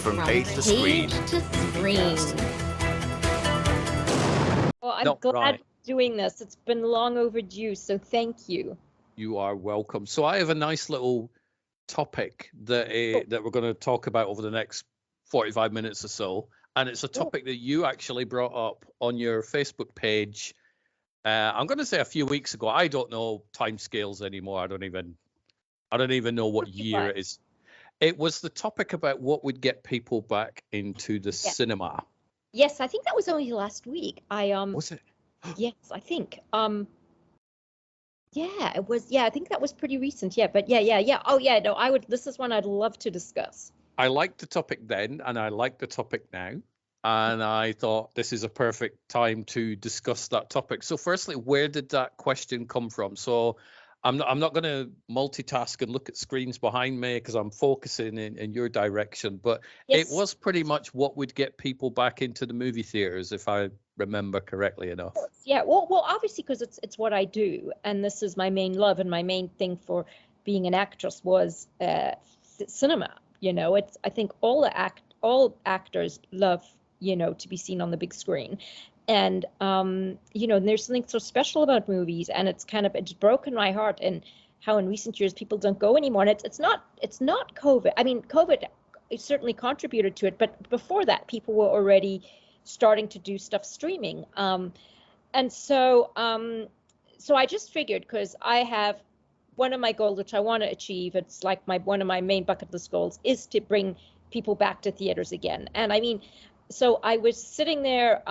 From page to screen. To screen. Well, I'm glad you're doing this. It's been long overdue, so thank you. You are welcome. So I have a nice little topic that we're going to talk about over the next 45 minutes or so, and it's a topic that you actually brought up on your Facebook page. I'm going to say a few weeks ago. I don't know timescales anymore. I don't even know what year it is. It was the topic about what would get people back into the cinema. Yes, I think that was only last week. Was it? Yes, I think. Yeah, it was. Yeah, I think that was pretty recent. Yeah, but yeah. Oh, yeah. No, this is one I'd love to discuss. I liked the topic then, and I like the topic now. And I thought this is a perfect time to discuss that topic. So firstly, where did that question come from? So I'm not going to multitask and look at screens behind me because I'm focusing in your direction. But It was pretty much what would get people back into the movie theaters, if I remember correctly enough. Yeah, well, obviously, because it's what I do. And this is my main love. And my main thing for being an actress was cinema. I think all actors love, to be seen on the big screen. And, there's something so special about movies, and it's broken my heart and how in recent years people don't go anymore. And it's not COVID. I mean, COVID certainly contributed to it, but before that, people were already starting to do stuff streaming. So I just figured, because I have one of my goals, which I want to achieve, it's like one of my main bucket list goals, is to bring people back to theaters again. And I mean, so I was sitting there,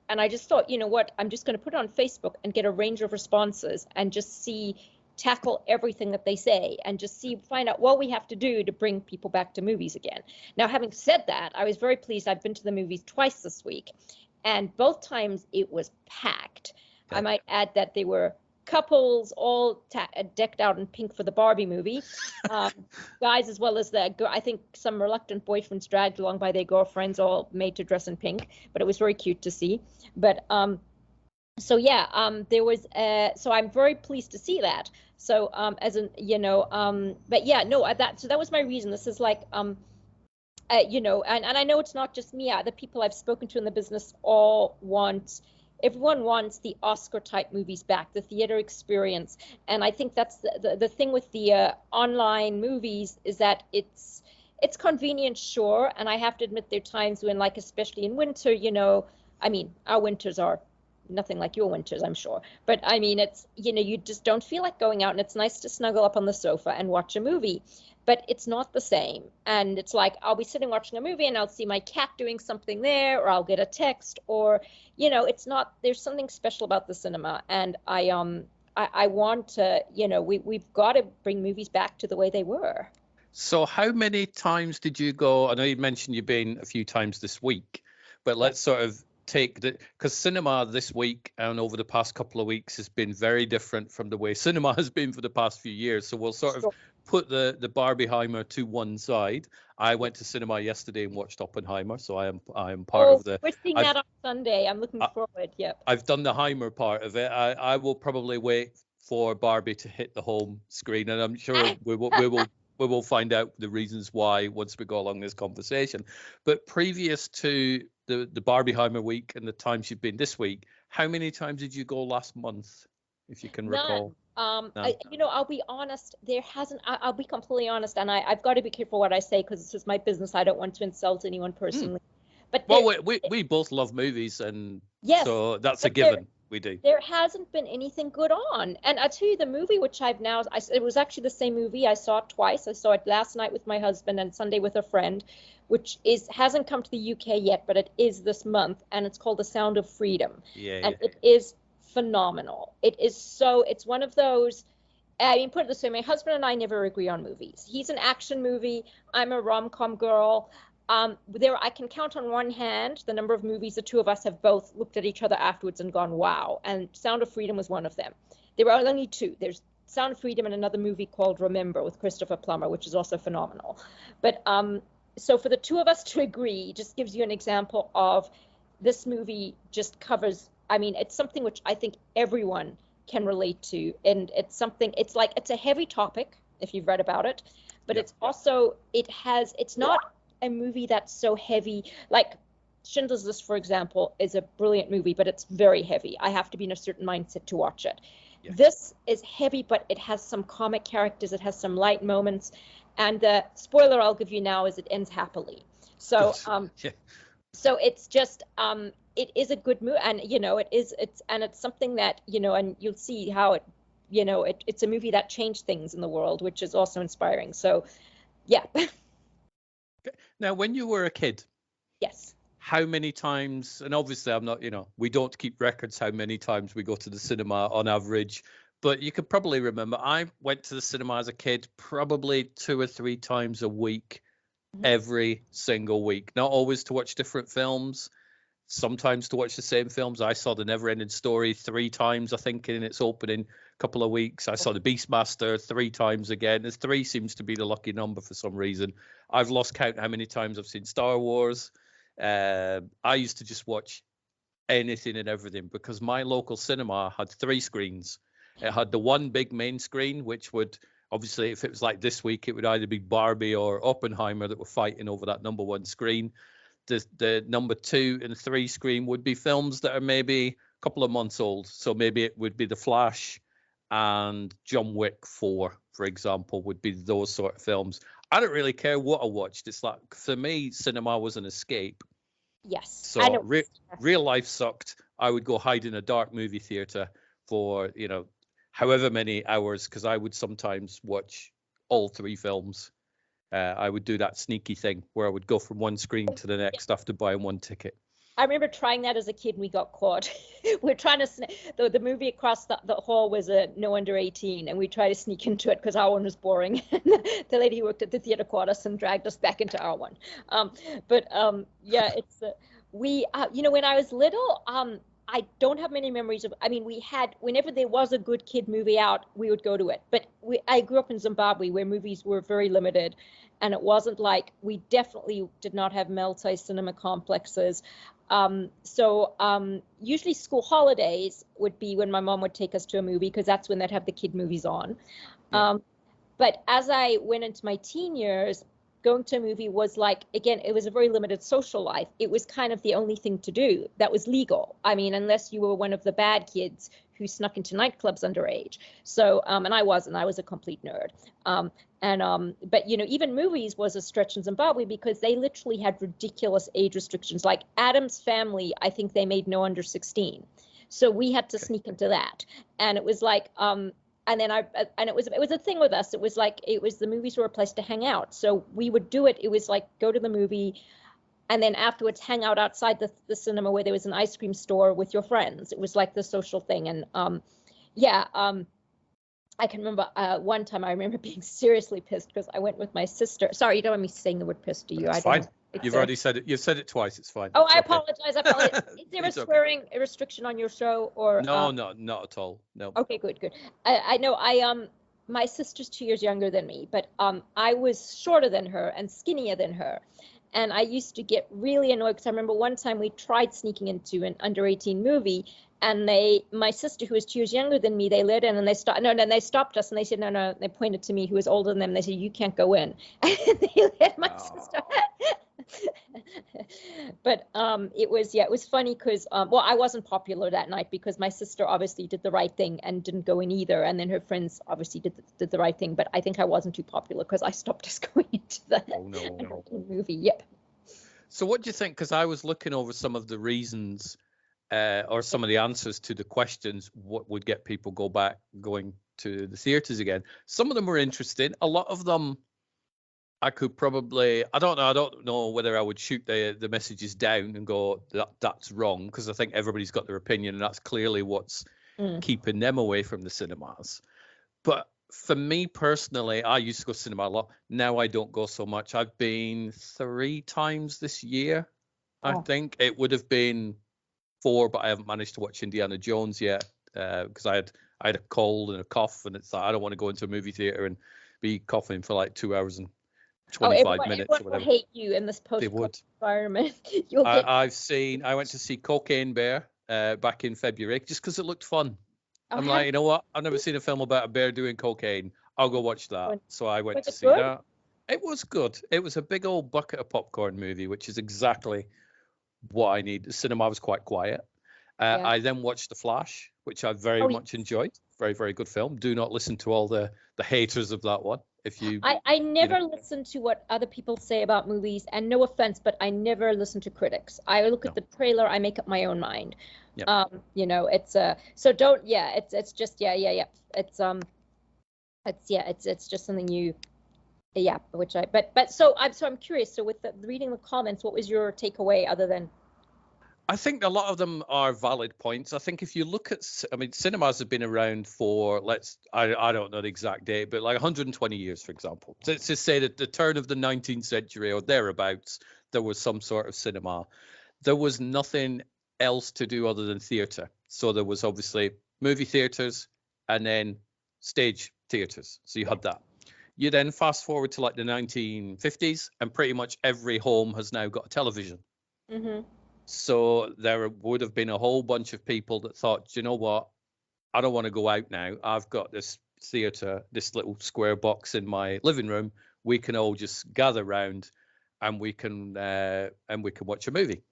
and I just thought, you know what, I'm just going to put it on Facebook and get a range of responses and just tackle everything that they say and just find out what we have to do to bring people back to movies again. Now, having said that, I was very pleased. I've been to the movies twice this week, and both times it was packed. I might add that they were couples all decked out in pink for the Barbie movie, guys as well as I think some reluctant boyfriends dragged along by their girlfriends, all made to dress in pink, but it was very cute to see. But there was so I'm very pleased to see that. So but yeah, no, that was my reason. This is like and I know it's not just me. The people I've spoken to in the business everyone wants the Oscar-type movies back, the theater experience. And I think that's the thing with the online movies, is that it's convenient, sure. And I have to admit there are times when, like especially in winter, I mean, our winters are nothing like your winters, I'm sure. But I mean, it's, you just don't feel like going out, and it's nice to snuggle up on the sofa and watch a movie. But it's not the same. And it's like, I'll be sitting watching a movie and I'll see my cat doing something there, or I'll get a text, or, it's not, there's something special about the cinema. And I want to, we've got to bring movies back to the way they were. So how many times did you go? I know you mentioned you've been a few times this week, but let's sort of because cinema this week and over the past couple of weeks has been very different from the way cinema has been for the past few years. So we'll sort of put the Barbieheimer to one side. I went to cinema yesterday and watched Oppenheimer, so I am part of the. We're seeing that on Sunday. I'm looking forward. Yep. I've done the Heimer part of it. I will probably wait for Barbie to hit the home screen, and I'm sure we will find out the reasons why once we go along this conversation. But previous to the Barbieheimer week and the times you've been this week, how many times did you go last month, if you can recall? I'll be honest, there hasn't. I'll be completely honest, and I've got to be careful what I say, because this is my business. I don't want to insult anyone personally. But we both love movies, and so that's a given. We do. There hasn't been anything good on. And I tell you, the movie which it was actually the same movie. I saw it twice. I saw it last night with my husband and Sunday with a friend, which hasn't come to the UK yet, but it is this month, and it's called The Sound of Freedom. It is phenomenal. It's one of those, I mean, put it this way, my husband and I never agree on movies. He's an action movie. I'm a rom-com girl. I can count on one hand the number of movies the two of us have both looked at each other afterwards and gone, wow. And Sound of Freedom was one of them. There were only two. There's Sound of Freedom and another movie called Remember with Christopher Plummer, which is also phenomenal. But so for the two of us to agree just gives you an example of this movie just covers, I mean, it's something which I think everyone can relate to. And it's a heavy topic if you've read about it, but it's also, it's not a movie that's so heavy. Like Schindler's List, for example, is a brilliant movie, but it's very heavy. I have to be in a certain mindset to watch it. Yeah. This is heavy, but it has some comic characters. It has some light moments. And the spoiler I'll give you now is it ends happily. So, Yeah. so it's just, it is a good movie, and it's something that, and you'll see how it, it's a movie that changed things in the world, which is also inspiring. So, yeah. Okay. Now, when you were a kid, Yes. how many times, and obviously I'm not, we don't keep records how many times we go to the cinema on average, but you could probably remember I went to the cinema as a kid probably 2 or 3 times a week, every single week. Not always to watch different films, sometimes to watch the same films. I saw The Never-Ending Story 3 times, I think, in its opening couple of weeks. I saw The Beastmaster 3 times again. 3 seems to be the lucky number for some reason. I've lost count how many times I've seen Star Wars. I used to just watch anything and everything because my local cinema had 3 screens. It had the one big main screen, which would obviously, if it was like this week, it would either be Barbie or Oppenheimer that were fighting over that number 1 screen. The number 2 and 3 screen would be films that are maybe a couple of months old. So maybe it would be The Flash and John Wick 4, for example, would be those sort of films. I don't really care what I watched. It's like, for me, cinema was an escape. Yes. So real life sucked. I would go hide in a dark movie theater for, however many hours, because I would sometimes watch all 3 films. I would do that sneaky thing where I would go from one screen to the next after buying 1 ticket. I remember trying that as a kid and we got caught. We're trying to the movie across the hall was a no under 18, and we tried to sneak into it because our one was boring. The lady who worked at the theater caught us and dragged us back into our one. Yeah, it's when I was little, I don't have many memories of. I mean, we had, whenever there was a good kid movie out, we would go to it. But I grew up in Zimbabwe where movies were very limited, and it wasn't like, we definitely did not have multi-cinema complexes. Usually school holidays would be when my mom would take us to a movie, because that's when they'd have the kid movies on. Yeah. But as I went into my teen years, going to a movie was like, again, it was a very limited social life. It was kind of the only thing to do that was legal. I mean, unless you were one of the bad kids who snuck into nightclubs underage. So, and I wasn't. I was a complete nerd. But even movies was a stretch in Zimbabwe because they literally had ridiculous age restrictions. Like Addams Family, I think they made no under 16. So we had to sneak into that. And it was like, and it was a thing with us. It was like, the movies were a place to hang out. So we would do it. It was like, go to the movie and then afterwards hang out outside the cinema where there was an ice cream store with your friends. It was like the social thing. And I can remember one time I remember being seriously pissed because I went with my sister. Sorry, you don't want me saying the word pissed, do you? It's fine. You've already said it. You've said it twice. It's fine. Oh, it's I apologize. Is there a swearing restriction on your show, or? No, not at all. No. Okay, good. I know. My sister's 2 years younger than me, but I was shorter than her and skinnier than her. And I used to get really annoyed because I remember one time we tried sneaking into an under 18 movie, and my sister, who was 2 years younger than me, they let in, and they stopped us, and they said no. They pointed to me, who was older than them. They said, you can't go in. And they let my sister. But it was funny because I wasn't popular that night because my sister obviously did the right thing and didn't go in either, and then her friends obviously did the right thing. But I think I wasn't too popular because I stopped us going into the movie. Yep. So what do you think? Because I was looking over some of the reasons or some of the answers to the questions, what would get people going to the theaters again. Some of them were interesting. A lot of them I could probably, I don't know whether I would shoot the messages down and go, that's wrong, because I think everybody's got their opinion, and that's clearly what's keeping them away from the cinemas. But for me personally, I used to go to cinema a lot. Now I don't go so much. I've been 3 times this year. I think it would have been 4, but I haven't managed to watch Indiana Jones yet because I had a cold and a cough, and it's like I don't want to go into a movie theater and be coughing for like 2 hours and 25 minutes or whatever. Will hate you in this post-COVID environment. I went to see Cocaine Bear back in February just because it looked fun. I'm like, you know what? I've never seen a film about a bear doing cocaine. I'll go watch that. So I went to see that. It was good. It was a big old bucket of popcorn movie, which is exactly what I need. The cinema was quite quiet. Yeah. I then watched The Flash, which I very Oh, much enjoyed. Very, very good film. Do not listen to all the haters of that one. If I never know, listen to what other people say about movies, and no offense, but I never listen to critics. I look at no, the trailer, I make up my own mind. yep. It's so don't it's just it's just something you which I but so I'm curious. So with reading the comments, what was your takeaway other than I think a lot of them are valid points. I think if you look at, I mean, cinemas have been around for, I don't know the exact date, but like 120 years, for example. To say that the turn of the 19th century or thereabouts, there was some sort of cinema. There was nothing else to do other than theatre. So there was obviously movie theatres and then stage theatres. So you had that. You then fast forward to like the 1950s, and pretty much every home has now got a television. mm-hmm. So there would have been a whole bunch of people that thought, you know what, I don't want to go out now. I've got this theatre, this little square box in my living room. We can all just gather round and we can watch a movie.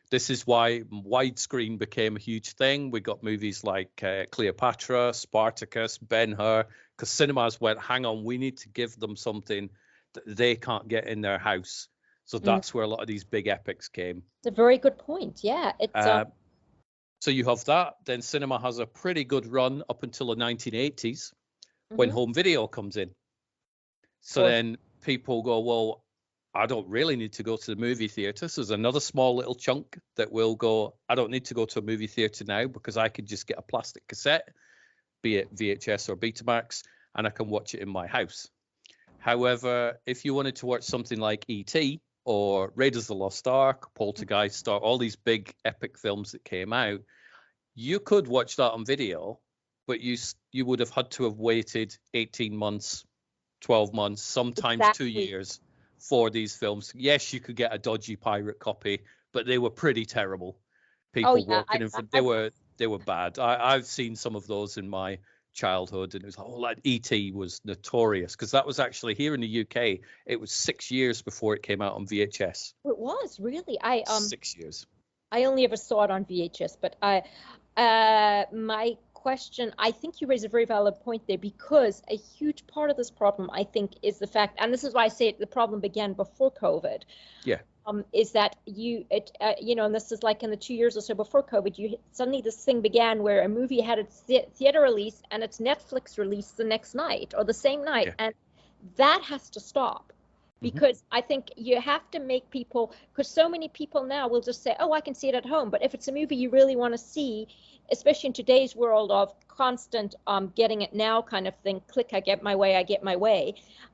This is why widescreen became a huge thing. We got movies like Cleopatra, Spartacus, Ben-Hur, because cinemas went, hang on, we need to give them something that they can't get in their house. So that's where a lot of these big epics came. It's a very good point. Yeah, it's so you have that. Then cinema has a pretty good run up until the 1980s when home video comes in. So then people go, well, I don't really need to go to the movie theater. So there's another small little chunk that will go, I don't need to go to a movie theater now because I could just get a plastic cassette, be it VHS or Betamax, and I can watch it in my house. However, if you wanted to watch something like E.T., or Raiders of the Lost Ark, Poltergeist, all these big epic films that came out, you could watch that on video, but you would have had to have waited 18 months, 12 months, sometimes 2 years for these films. Yes, you could get a dodgy pirate copy, but they were pretty terrible. People walking in front, they were bad. I've seen some of those in my childhood, and it was like E.T. was notorious because that was actually here in the UK. It was 6 years before it came out on VHS. It was really 6 years. I only ever saw it on VHS, but my question, I think you raise a very valid point there, because a huge part of this problem, I think, is the fact, and this is why I say the problem began before COVID. Yeah. Is that and this is like in the 2 years or so before COVID, suddenly this thing began where a movie had its theater release and its Netflix release the next night or the same night, and that has to stop, because I think you have to make people, because so many people now will just say, oh, I can see it at home, but if it's a movie you really want to see, especially in today's world of constant getting it now kind of thing, click, I get my way.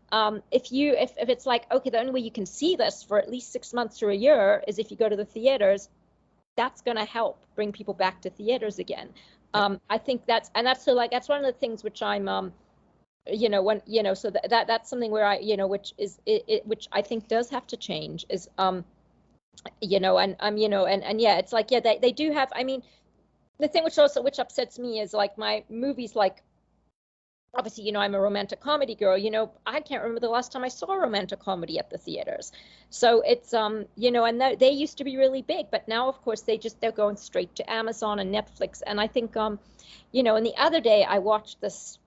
If it's like, okay, the only way you can see this for at least 6 months or a year is if you go to the theaters, that's going to help bring people back to theaters again. I think that's one of the things which I'm, so that's something where I, which I think does have to change is, it's like, they do have, I mean, the thing which upsets me is like my movies, like, obviously, I'm a romantic comedy girl, I can't remember the last time I saw a romantic comedy at the theaters. So it's, and they used to be really big, but now, of course, they're going straight to Amazon and Netflix. And I think, and the other day I watched this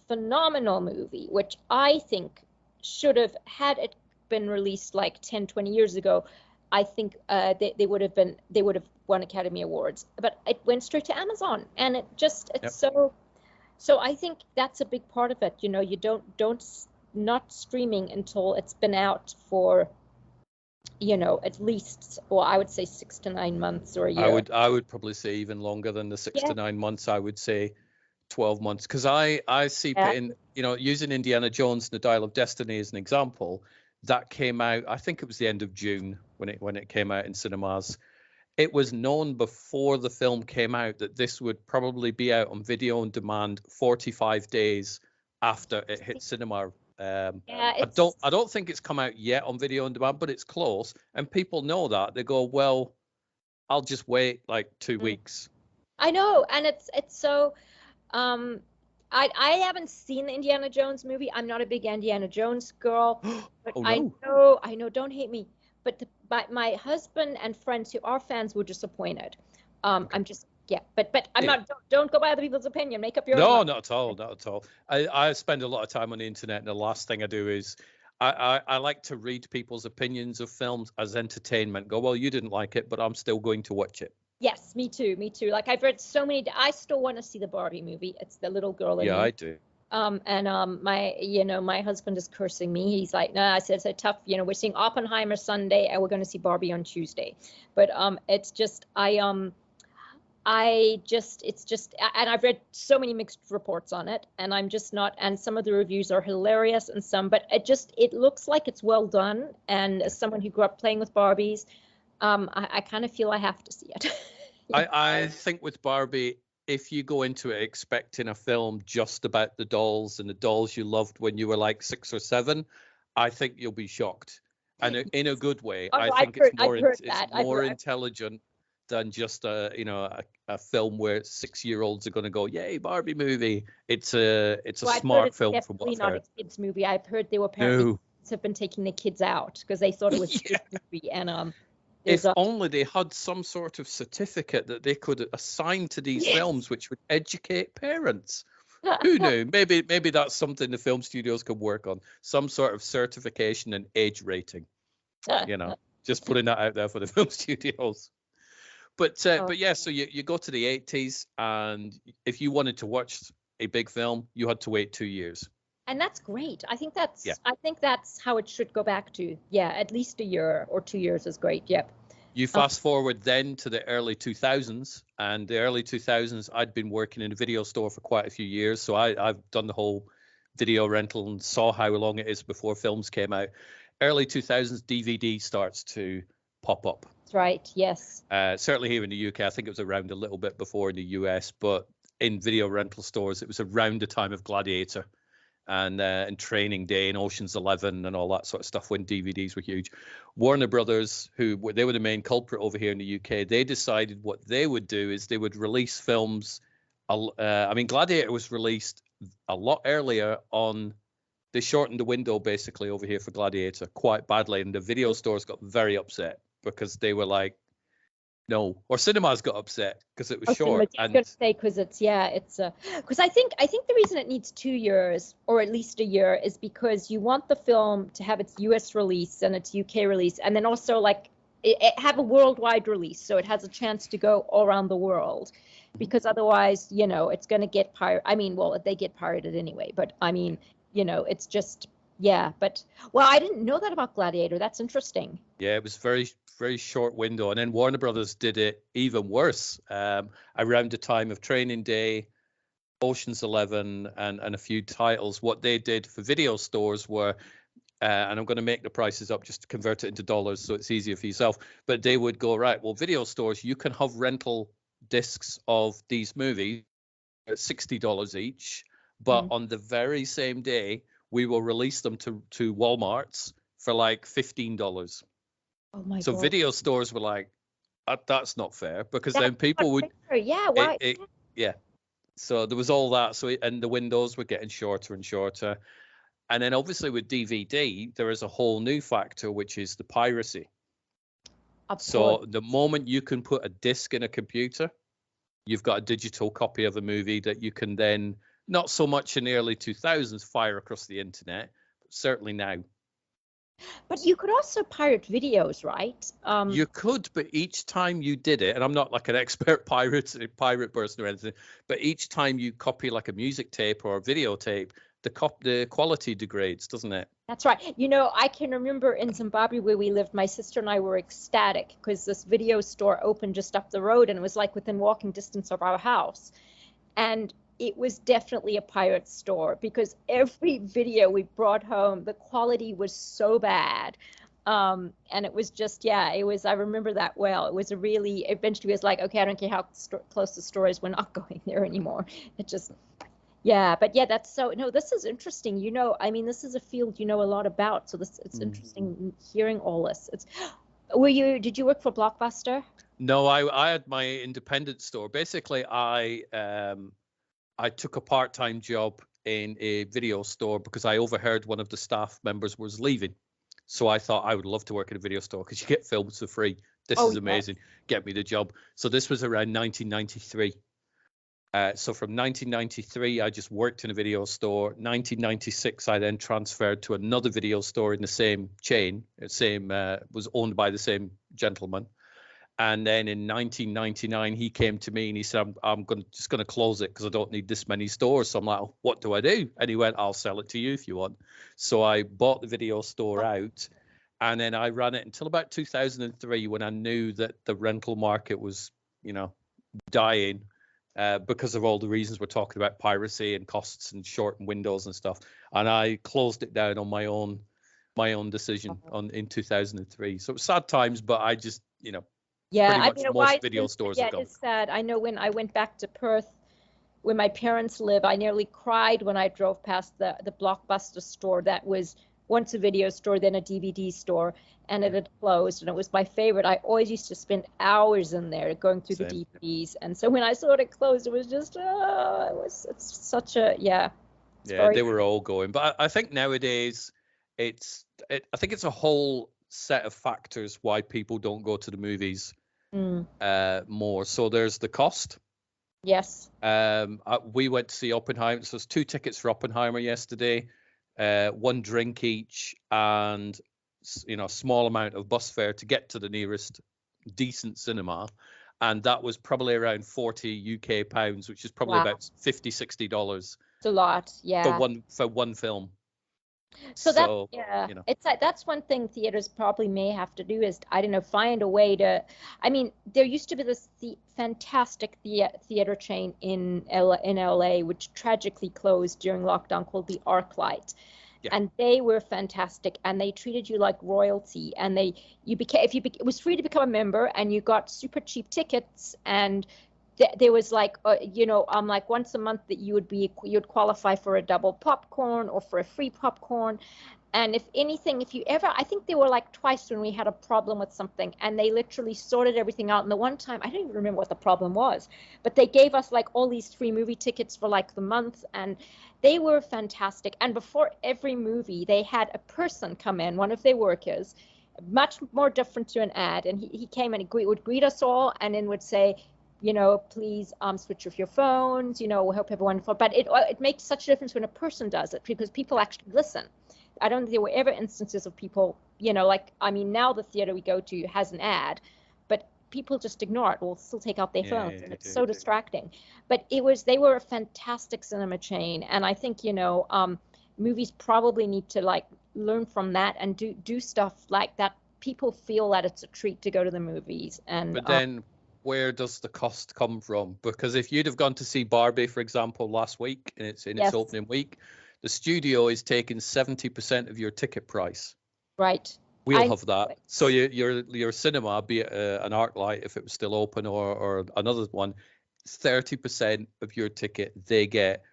phenomenal movie, which I think should have, had it been released like 10, 20 years ago, I think they would have won Academy Awards, but it went straight to Amazon, and so I think that's a big part of it. You don't not streaming until it's been out for, at least, well, I would say 6 to 9 months or a year. I would probably say even longer than the 6 to 9 months. I would say 12 months, because I see in, using Indiana Jones and the Dial of Destiny as an example, that came out, I think it was the end of June when it came out in cinemas. It was known before the film came out that this would probably be out on video on demand 45 days after it hit cinema. I don't think it's come out yet on video on demand, but it's close, and people know that. They go, well, I'll just wait like 2 weeks. I know, and it's so I haven't seen the Indiana Jones movie. I'm not a big Indiana Jones girl, but Oh no. I know, don't hate me. But my husband and friends who are fans were disappointed. Okay. I'm just, yeah, but I'm Yeah. not, don't go by other people's opinion. Make up your own No, mind. not at all. Not at all. I spend a lot of time on the internet, and the last thing I do is I like to read people's opinions of films as entertainment. Go, well, you didn't like it, but I'm still going to watch it. Yes, me too, me too. Like I've read so many, I still want to see the Barbie movie. It's the little girl in Yeah, me. I do. My husband is cursing me. He's like, no, I said it's a tough, we're seeing Oppenheimer Sunday and we're going to see Barbie on Tuesday. But it's just it's just, and I've read so many mixed reports on it, and I'm just not, and some of the reviews are hilarious and some, but it looks like it's well done. And as someone who grew up playing with Barbies, I kind of feel I have to see it. I think with Barbie, if you go into it expecting a film just about the dolls and the dolls you loved when you were like 6 or 7, I think you'll be shocked. And in a good way. Oh, I no, think it's more intelligent than just a film where 6-year-olds are going to go, yay, Barbie movie. It's a smart film from what I've heard. Not a kids movie. I've heard they were apparently have been taking the kids out because they thought it was a kids movie. And if only they had some sort of certificate that they could assign to these films, which would educate parents. Who knew? Maybe that's something the film studios could work on. Some sort of certification and age rating. Just putting that out there for the film studios. But yeah, so you go to the 80s, and if you wanted to watch a big film, you had to wait 2 years. And that's great. I think that's how it should go back to. Yeah, at least a year or 2 years is great. Yep. You fast forward then to the early 2000s, and the early 2000s, I'd been working in a video store for quite a few years, so I've done the whole video rental and saw how long it is before films came out. Early 2000s, DVD starts to pop up. That's right. Yes. Certainly here in the UK, I think it was around a little bit before in the US, but in video rental stores, it was around the time of Gladiator and Training Day and Ocean's 11 and all that sort of stuff when DVDs were huge. Warner Brothers, they were the main culprit over here in the UK, they decided what they would do is they would release films. Gladiator was released a lot earlier on. They shortened the window basically over here for Gladiator quite badly, and the video stores got very upset because they were like, no, or cinemas got upset because it was short. I was going to say because because I think the reason it needs 2 years or at least a year is because you want the film to have its US release and its UK release, and then also like it have a worldwide release, so it has a chance to go all around the world. Because otherwise, it's going to get pirated. I mean, well, they get pirated anyway, but I mean, it's just. Yeah, but I didn't know that about Gladiator. That's interesting. Yeah, it was very, very short window, and then Warner Brothers did it even worse. Around the time of Training Day, Ocean's 11, and a few titles, what they did for video stores were, and I'm going to make the prices up just to convert it into dollars so it's easier for yourself. But they would go, right, well, video stores, you can have rental discs of these movies at $60 each, but on the very same day, we will release them to Walmarts for like $15. Oh my God. So video stores were like, that's not fair, because then people would. Yeah, why? Yeah. So there was all that. So and the windows were getting shorter and shorter. And then obviously with DVD, there is a whole new factor, which is the piracy. So the moment you can put a disc in a computer, you've got a digital copy of a movie that you can then, not so much in the early 2000s, fire across the internet, but certainly now. But you could also pirate videos, right? You could, but each time you did it, and I'm not like an expert pirate person or anything, but each time you copy like a music tape or a videotape, the quality degrades, doesn't it? That's right. I can remember in Zimbabwe where we lived, my sister and I were ecstatic because this video store opened just up the road, and it was like within walking distance of our house. And it was definitely a pirate store because every video we brought home, the quality was so bad. And it was just, I remember that well. It was eventually it was like, okay, I don't care how close the store is, we're not going there anymore. It just, this is interesting. This is a field a lot about. So it's interesting hearing all this. Did you work for Blockbuster? No, I had my independent store. Basically, I took a part-time job in a video store because I overheard one of the staff members was leaving. So I thought I would love to work in a video store because you get films for free. This is amazing. Yes. Get me the job. So this was around 1993. So from 1993, I just worked in a video store. 1996, I then transferred to another video store in the same chain. Was owned by the same gentleman. And then in 1999, he came to me and he said, I'm just going to close it because I don't need this many stores. So I'm like, oh, what do I do? And he went, I'll sell it to you if you want. So I bought the video store out. And then I ran it until about 2003 when I knew that the rental market was, dying because of all the reasons we're talking about, piracy and costs and shortened windows and stuff. And I closed it down on my own decision in 2003. So it was sad times, but I just, pretty much most video stores have gone. It's sad. I know when I went back to Perth, where my parents live, I nearly cried when I drove past the Blockbuster store that was once a video store, then a DVD store, and it had closed, and it was my favorite. I always used to spend hours in there going through the DVDs, and so when I saw it closed, it was just, it's such a, they were all going. But I think nowadays, I think it's a whole set of factors why people don't go to the movies more. So there's the cost. Yes. We went to see Oppenheimer. So there's 2 tickets for Oppenheimer yesterday. 1 drink each, and a small amount of bus fare to get to the nearest decent cinema, and that was probably around 40 UK pounds, which is probably about $50-$60. It's a lot, for one film. So it's like, that's one thing theaters probably may have to do is, I don't know, find a way to. I mean, there used to be this fantastic theater chain in LA, which tragically closed during lockdown, called the ArcLight. Yeah. And they were fantastic, and they treated you like royalty. And it was free to become a member, and you got super cheap tickets, and there was like, like once a month that you'd qualify for a double popcorn or for a free popcorn. And if anything, I think there were like twice when we had a problem with something, and they literally sorted everything out. And the one time, I don't even remember what the problem was, but they gave us like all these free movie tickets for like the month, and they were fantastic. And before every movie, they had a person come in, one of their workers, much more different to an ad. And he came and would greet us all, and then would say, please switch off your phones, we hope you have a wonderful. But it makes such a difference when a person does it, because people actually listen. I don't think there were ever instances of people, now the theater we go to has an ad, but people just ignore it or still take out their phones, and it's so distracting. But they were a fantastic cinema chain, and I think, movies probably need to like learn from that and do stuff like that. People feel that it's a treat to go to the movies. But then where does the cost come from? Because if you'd have gone to see Barbie, for example, last week, and it's in its opening week, the studio is taking 70% of your ticket price. Right. We'll have that. So your cinema, be it an ArcLight, if it was still open, or another one, 30% of your ticket they get.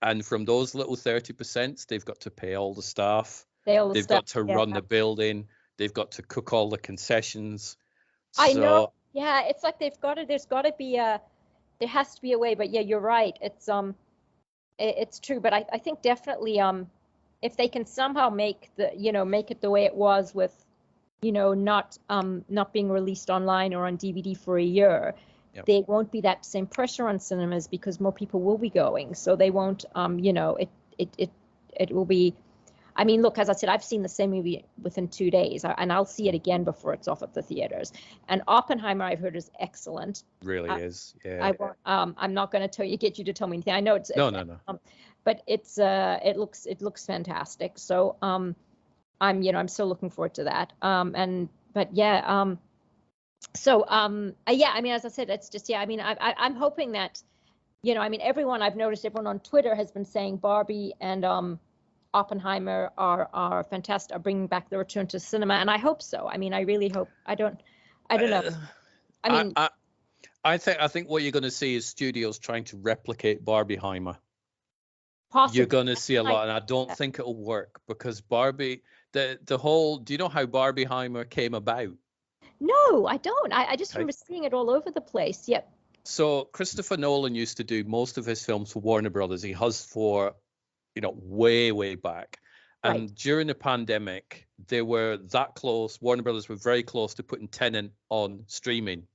And from those little 30%, they've got to pay all the staff. They've got to run the building. They've got to cook all the concessions. I know. Yeah, it's like there has to be a way. But yeah, you're right. It's true. But I think definitely if they can somehow make it the way it was with, not being released online or on DVD for a year, there won't be that same pressure on cinemas because more people will be going. So they won't, it will be. I mean, look, as I said, I've seen the same movie within 2 days, and I'll see it again before it's off at the theaters. And Oppenheimer, I've heard, is excellent. Really is, yeah. I'm not going to get you to tell me anything. I know it's no. But it looks fantastic. So I'm still looking forward to that. I mean, as I said, it's just I mean, I'm hoping that, everyone on Twitter has been saying Barbie and Oppenheimer are fantastic, are bringing back the return to cinema, and I hope so. I mean, I really hope. I don't know. I mean, I think what you're going to see is studios trying to replicate Barbieheimer. Possibly. You're going to see a lot, and I don't think it'll work because Barbie, the whole. Do you know how Barbieheimer came about? No, I don't. I just remember seeing it all over the place. Yep. So Christopher Nolan used to do most of his films for Warner Brothers. He has for, way back. Right. And during the pandemic, they were that close. Warner Brothers were very close to putting Tenet on streaming.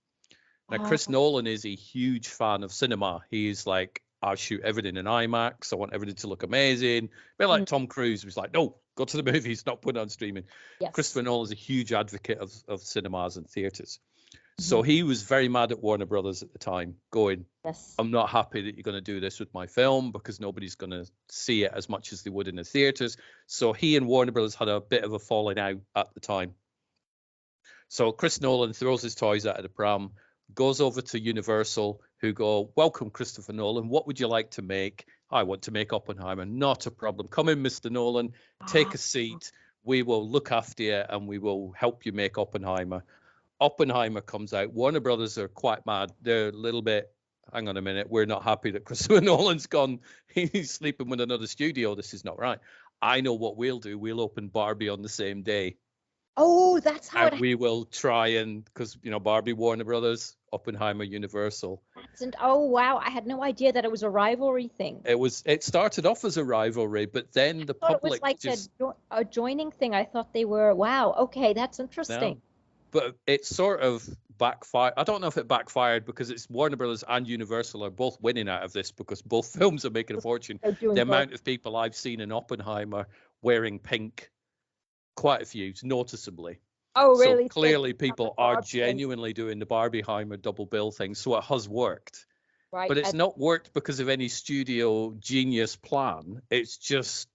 Now, Chris Nolan is a huge fan of cinema. He's like, I shoot everything in IMAX. I want everything to look amazing. A bit like Tom Cruise was like, no, go to the movies, not put it on streaming. Yes. Christopher Nolan is a huge advocate of cinemas and theaters. So he was very mad at Warner Brothers at the time, going, Yes. I'm not happy that you're going to do this with my film because nobody's going to see it as much as they would in the theaters. So he and Warner Brothers had a bit of a falling out at the time. So Chris Nolan throws his toys out of the pram, goes over to Universal, who go, welcome, Christopher Nolan. What would you like to make? I want to make Oppenheimer. Not a problem. Come in, Mr. Nolan. Take a seat. We will look after you and we will help you make Oppenheimer. Oppenheimer comes out. Warner Brothers are quite mad. They're a little bit, hang on a minute, we're not happy that Christopher Nolan's gone. He's sleeping with another studio. This is not right. I know what we'll do. We'll open Barbie on the same day. Oh, that's how and we will try and, because, Barbie, Warner Brothers, Oppenheimer, Universal. Oh, wow. I had no idea that it was a rivalry thing. It started off as a rivalry, but then the public it was like a joining thing. I thought they were, wow, okay, that's interesting. No. But it sort of backfired. I don't know if it backfired because it's Warner Brothers and Universal are both winning out of this because both films are making a fortune. The amount of people I've seen in Oppenheimer wearing pink, quite a few, noticeably. Oh, really? So clearly people are genuinely doing the Barbieheimer double bill thing. So it has worked. Right. But it's not worked because of any studio genius plan. It's just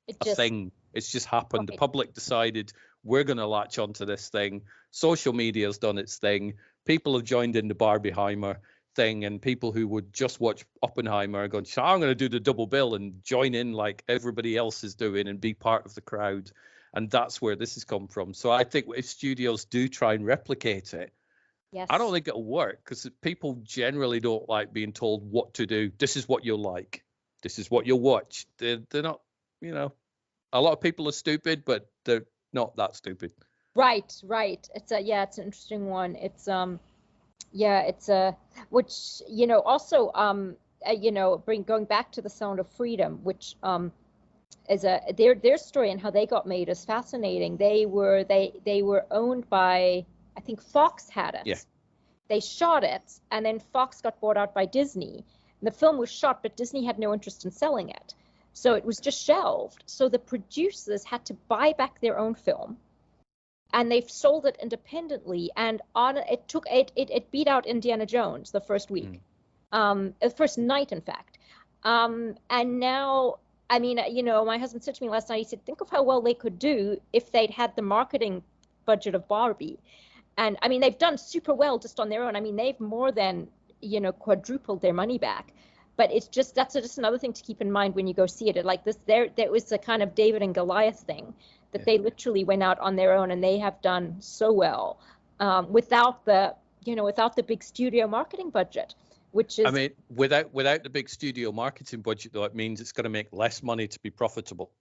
a thing. It's just happened. Right. The public decided we're going to latch onto this thing. Social media has done its thing. People have joined in the Barbieheimer thing, and people who would just watch Oppenheimer are going, I'm going to do the double bill and join in like everybody else is doing and be part of the crowd. And that's where this has come from. So I think if studios do try and replicate it, yes, I don't think it'll work because people generally don't like being told what to do. This is what you'll like. This is what you'll watch. They're not, a lot of people are stupid, but they're not that stupid. Right. It's it's an interesting one. It's which, also, going back to the Sound of Freedom, which, is their story and how they got made is fascinating. They were owned by, I think Fox had it. Yeah. They shot it, and then Fox got bought out by Disney. And the film was shot, but Disney had no interest in selling it. So it was just shelved. So the producers had to buy back their own film, and they've sold it independently. And it beat out Indiana Jones the first week, the first night, in fact. And now, my husband said to me last night, he said, think of how well they could do if they'd had the marketing budget of Barbie. And they've done super well just on their own. They've more than, quadrupled their money back. But that's just another thing to keep in mind when you go see it. Like this, there was a kind of David and Goliath thing that they literally went out on their own, and they have done so well without the big studio marketing budget. Which is, without the big studio marketing budget, though, it means it's going to make less money to be profitable.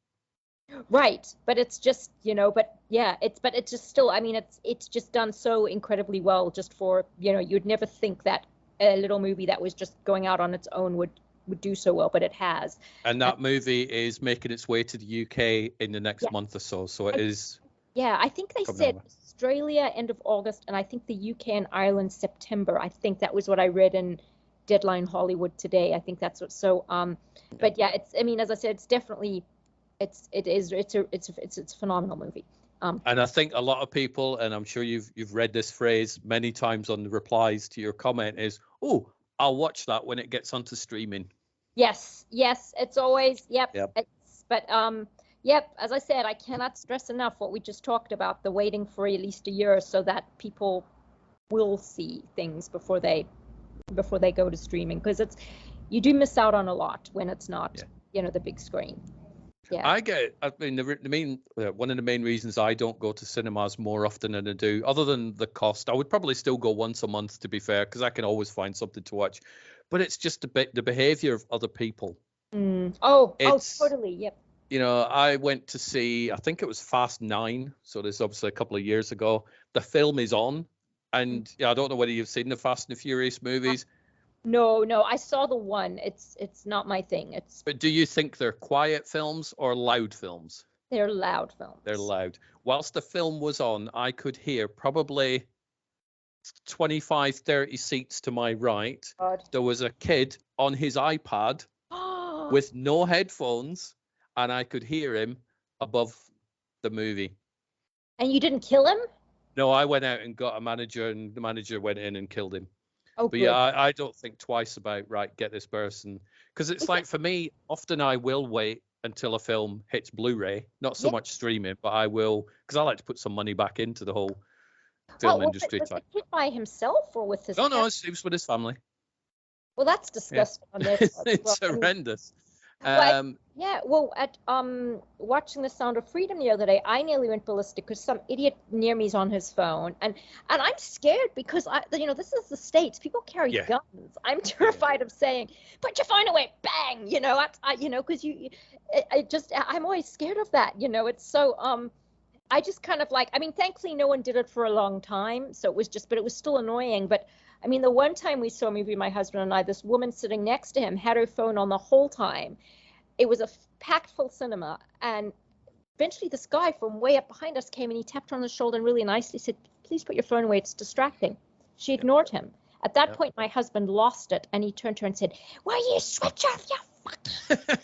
Right, but it's just, it's just still, it's just done so incredibly well. Just for, you'd never think that a little movie that was just going out on its own would do so well, but it has. And that movie is making its way to the UK in the next month or so. So it is. Yeah, I think they said Australia end of August, and I think the UK and Ireland September. I think that was what I read in Deadline Hollywood today. I think that's what. So, but yeah, it's. As I said, it's definitely, it's a phenomenal movie. And I think a lot of people, and I'm sure you've read this phrase many times on the replies to your comment, is, "Oh, I'll watch that when it gets onto streaming." Yes, it's always yep. But as I said, I cannot stress enough what we just talked about: the waiting for at least a year so that people will see things before they go to streaming, because you do miss out on a lot when it's not the big screen. Yeah, one of the main reasons I don't go to cinemas more often than I do, other than the cost, I would probably still go once a month, to be fair, because I can always find something to watch, but it's just the behavior of other people. Oh, totally. Yep. I went to see, I think it was Fast 9, so this is obviously a couple of years ago. The film is on, and I don't know whether you've seen the Fast and the Furious movies, No, I saw the one. It's not my thing. But do you think they're quiet films or loud films? They're loud films. They're loud. Whilst the film was on, I could hear probably 25, 30 seats to my right. God. There was a kid on his iPad with no headphones, and I could hear him above the movie. And you didn't kill him? No, I went out and got a manager, and the manager went in and killed him. Oh, but good. yeah, I don't think twice about, right, get this person. Because it's like, for me, often I will wait until a film hits Blu-ray, not so much streaming, but I will, because I like to put some money back into the whole film industry. Was the kid by himself or with his No, he was with his family. Well, that's disgusting on their part. It's horrendous. At watching The Sound of Freedom the other day, I nearly went ballistic because some idiot near me is on his phone, and I'm scared because this is the States. People carry guns. I'm terrified of saying, "Put your phone away!" Bang! Because I'm always scared of that. It's so I just kind of like. I mean, thankfully, no one did it for a long time, so it was still annoying. But I mean, the one time we saw a movie, my husband and I, this woman sitting next to him had her phone on the whole time. It was a packed full cinema, and eventually this guy from way up behind us came and he tapped her on the shoulder and really nicely said, "Please put your phone away, it's distracting." She ignored him. At that point, my husband lost it, and he turned to her and said, "Will you switch off your fucking..."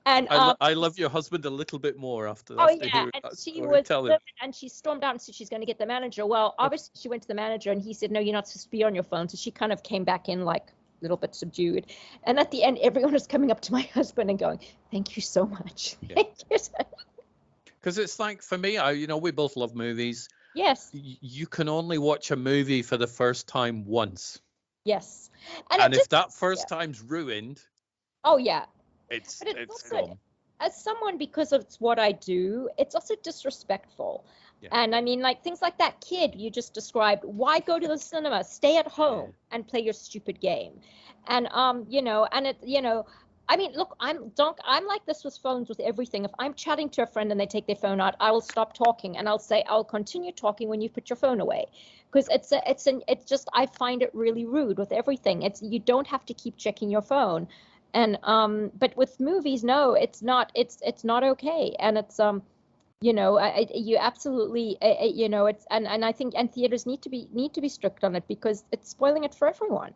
And I love your husband a little bit more after that. Oh yeah, and she stormed out and said she's going to get the manager. Well, obviously she went to the manager, and he said, "No, you're not supposed to be on your phone." So she kind of came back in like a little bit subdued. And at the end, everyone was coming up to my husband and going, "Thank you so much." Thank you. Because it's like, for me, we both love movies. Yes. You can only watch a movie for the first time once. Yes. And if that first time's ruined. Oh yeah. It's also, gone. As someone, because it's what I do, it's also disrespectful. Yeah. And I mean, like things like that kid you just described. Why go to the cinema? Stay at home and play your stupid game. And I mean, look, I'm like this with phones, with everything. If I'm chatting to a friend and they take their phone out, I will stop talking and I'll say, "I'll continue talking when you put your phone away," because it's just I find it really rude with everything. You don't have to keep checking your phone. And but with movies, no, it's not okay. And it's you absolutely it's and I think theaters need to be strict on it because it's spoiling it for everyone.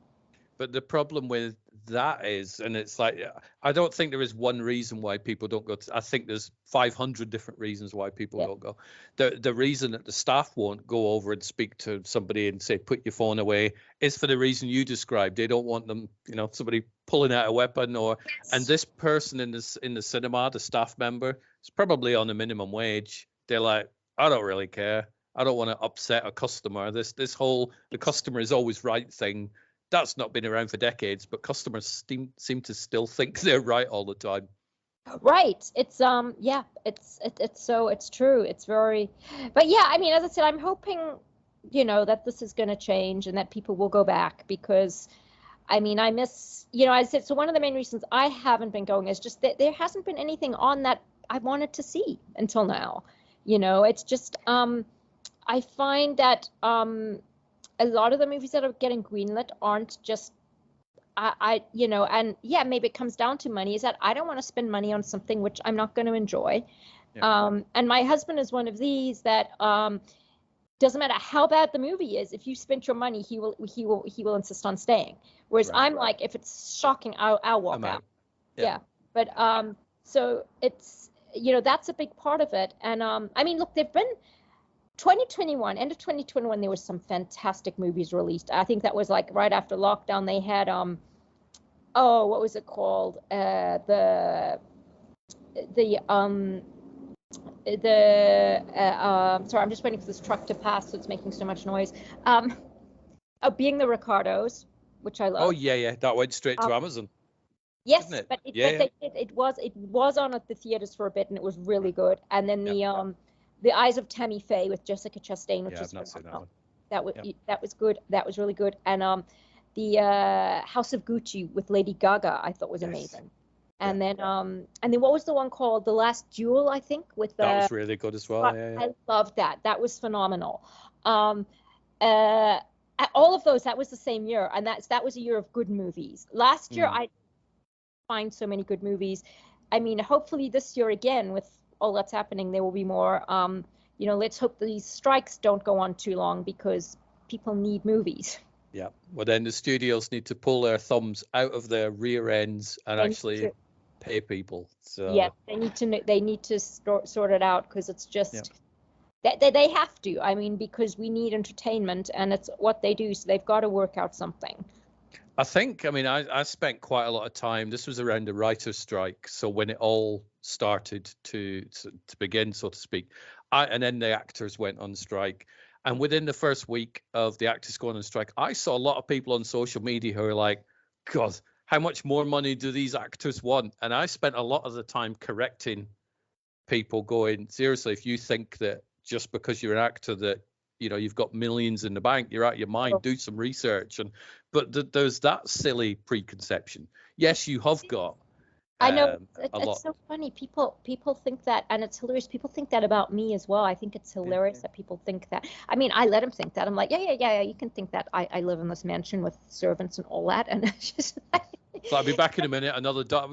But the problem with that is, and it's like, I don't think there is one reason why people don't go I think there's 500 different reasons why people don't go. The reason that the staff won't go over and speak to somebody and say, "Put your phone away," is for the reason you described. They don't want them, somebody pulling out a weapon and this person in the cinema, the staff member, is probably on a minimum wage. They're like, "I don't really care. I don't want to upset a customer." This whole "the customer is always right" thing, that's not been around for decades, but customers seem to still think they're right all the time. Right. It's it's true. It's very, but yeah, I mean, as I said, I'm hoping, that this is going to change and that people will go back because, I mean, I miss, I said, so one of the main reasons I haven't been going is just that there hasn't been anything on that I wanted to see until now. It's just, I find that, a lot of the movies that are getting greenlit aren't just, maybe it comes down to money, is that I don't want to spend money on something which I'm not going to enjoy. Yeah. And my husband is one of these that doesn't matter how bad the movie is, if you spent your money, he will insist on staying. Whereas I'm like, if it's shocking, I'll walk out. Yeah. But so it's, that's a big part of it. And I mean, look, there've been 2021, end of 2021, there was some fantastic movies released. I think that was like right after lockdown. They had what was it called? Sorry, I'm just waiting for this truck to pass, so it's making so much noise. Being the Ricardos, which I love. Oh yeah, that went straight to Amazon. Yes, but it was on at the theaters for a bit, and it was really good. And then The Eyes of Tammy Faye with Jessica Chastain, which is phenomenal. That was good. That was really good. And the House of Gucci with Lady Gaga, I thought was amazing. And then what was the one called? The Last Duel, I think, with that was really good as well. I loved that. That was phenomenal. And all of those, that was the same year, and that was a year of good movies. Last year, I find so many good movies. I mean, hopefully this year again, with all that's happening, there will be more. Let's hope these strikes don't go on too long because people need movies. Yeah. Well, then the studios need to pull their thumbs out of their rear ends and actually pay people. So yeah, they need to sort it out, because it's just they have to. I mean, because we need entertainment, and it's what they do, so they've got to work out something. I spent quite a lot of time. This was around the writer's strike, so when it all started to begin, so to speak, and then the actors went on strike. And within the first week of the actors going on strike, I saw a lot of people on social media who were like, God, how much more money do these actors want? And I spent a lot of the time correcting people, going, seriously, if you think that just because you're an actor that, you've got millions in the bank, you're out of your mind, do some research. But there's that silly preconception. Yes, you have got I know, it's so funny. People think that, and it's hilarious. People think that about me as well. I think it's hilarious that people think that. I mean, I let them think that. I'm like, yeah, you can think that. I live in this mansion with servants and all that, and it's just like... So I'll be back in a minute.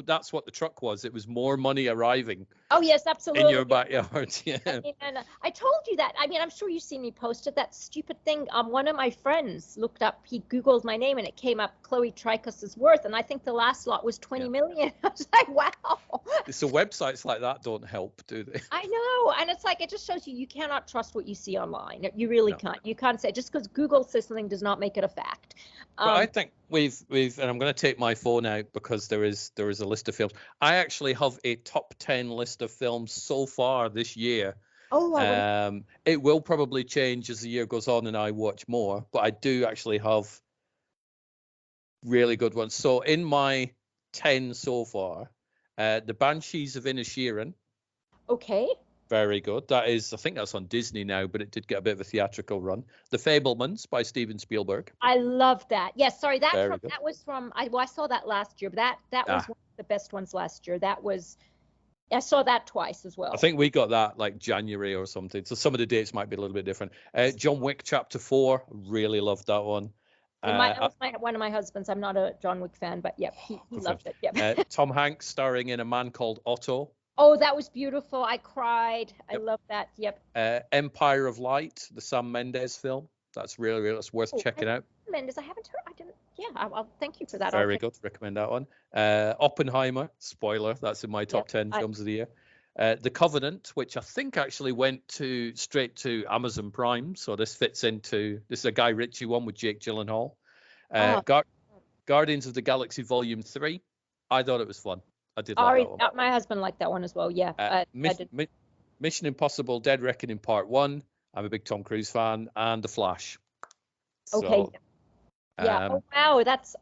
That's what the truck was. It was more money arriving. Oh yes, absolutely. In your backyard. Yeah. I mean, and I told you that. I mean, I'm sure you've seen me posted that stupid thing. One of my friends looked up. He Googled my name, and it came up Chloe Traicos' worth, and I think the last lot was 20 million. I was like, wow. So websites like that don't help, do they? I know, and it's like, it just shows you cannot trust what you see online. You really can't. You can't say just because Google says something does not make it a fact. But I think we've, and I'm going to take my phone out because there is a list of films. I actually have a top 10 list of films so far this year. Oh, it will probably change as the year goes on and I watch more, but I do actually have really good ones. So in my 10 so far, The Banshees of Inisherin. Okay. Very good. I think that's on Disney now, but it did get a bit of a theatrical run. The Fabelmans by Steven Spielberg. I love that. Yes, sorry, that was from. I saw that last year, but that was one of the best ones last year. I saw that twice as well. I think we got that like January or something. So some of the dates might be a little bit different. John Wick Chapter 4, really loved that one. That was one of my husbands. I'm not a John Wick fan, but yeah, he loved it. Yeah. Tom Hanks starring in A Man Called Otto. Oh, that was beautiful. I cried. Yep. I love that. Yep. Empire of Light, the Sam Mendes film. That's really that's worth checking out. Mendes, I haven't heard. I didn't. Yeah, I'll thank you for that. Very good. Recommend that one. Oppenheimer. Spoiler. That's in my top 10 films of the year. The Covenant, which I think actually went straight to Amazon Prime. So this is a Guy Ritchie one with Jake Gyllenhaal. Guardians of the Galaxy Volume 3. I thought it was fun. I did like that one. My husband liked that one as well. Yeah. I did. Mission Impossible: Dead Reckoning Part 1. I'm a big Tom Cruise fan, and The Flash. Okay. So, yeah. Oh wow, that's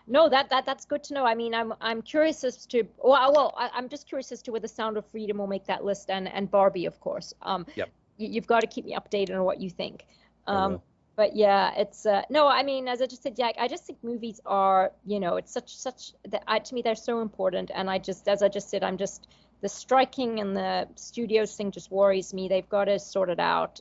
no, that's good to know. I mean, I'm curious as to I'm just curious as to whether Sound of Freedom will make that list, and Barbie, of course. Yep. You've got to keep me updated on what you think. But yeah, it's no. I mean, as I just said, Jack, I just think movies are, it's such to me they're so important, and as I just said, the striking and the studios thing just worries me. They've got to sort it out.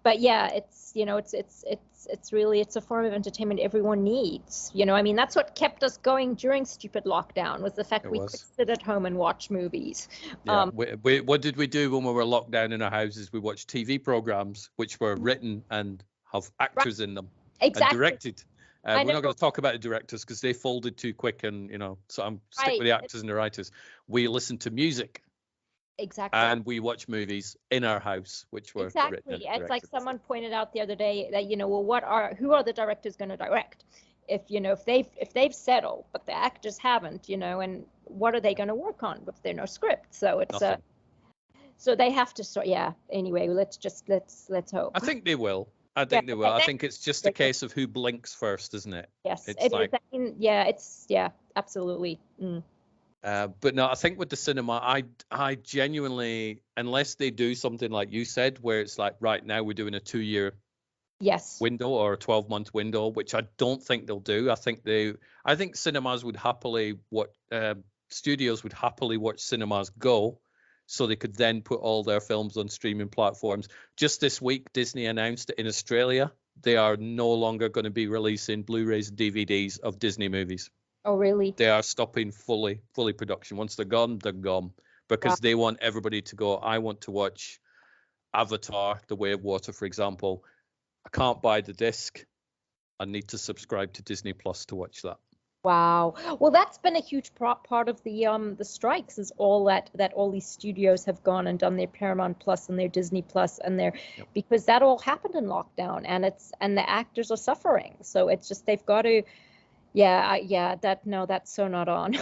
But yeah, it's really a form of entertainment everyone needs. I mean, that's what kept us going during stupid lockdown was the fact we could sit at home and watch movies. Yeah. What did we do when we were locked down in our houses? We watched TV programs which were written and have actors in them. Exactly. And directed. We're not going to talk about the directors because they folded too quick, and so I'm stick with the actors and the writers. We listened to music. Exactly. And we watch movies in our house, which were written and directed. It's like someone pointed out the other day that who are the directors going to direct? If they've settled, but the actors haven't, and what are they going to work on if there's no script? So it's so they have to sort. Yeah. Anyway, let's hope. I think they will. I think they will. I think it's just a case of who blinks first, isn't it? Yes. Absolutely. Mm. But no, I think with the cinema, I genuinely, unless they do something like you said, where it's like right now we're doing a 2-year window or a 12-month window, which I don't think they'll do. I think cinemas would studios would happily watch cinemas go, so they could then put all their films on streaming platforms. Just this week, Disney announced that in Australia they are no longer going to be releasing Blu-rays and DVDs of Disney movies. Oh, really? They are stopping fully production. Once they're gone, because they want everybody to go, I want to watch Avatar, The Way of Water, for example. I can't buy the disc. I need to subscribe to Disney Plus to watch that. Wow. Well, that's been a huge part of the strikes, is all that all these studios have gone and done their Paramount Plus and their Disney Plus and their because that all happened in lockdown, and the actors are suffering. So it's just they've got to that's so not on.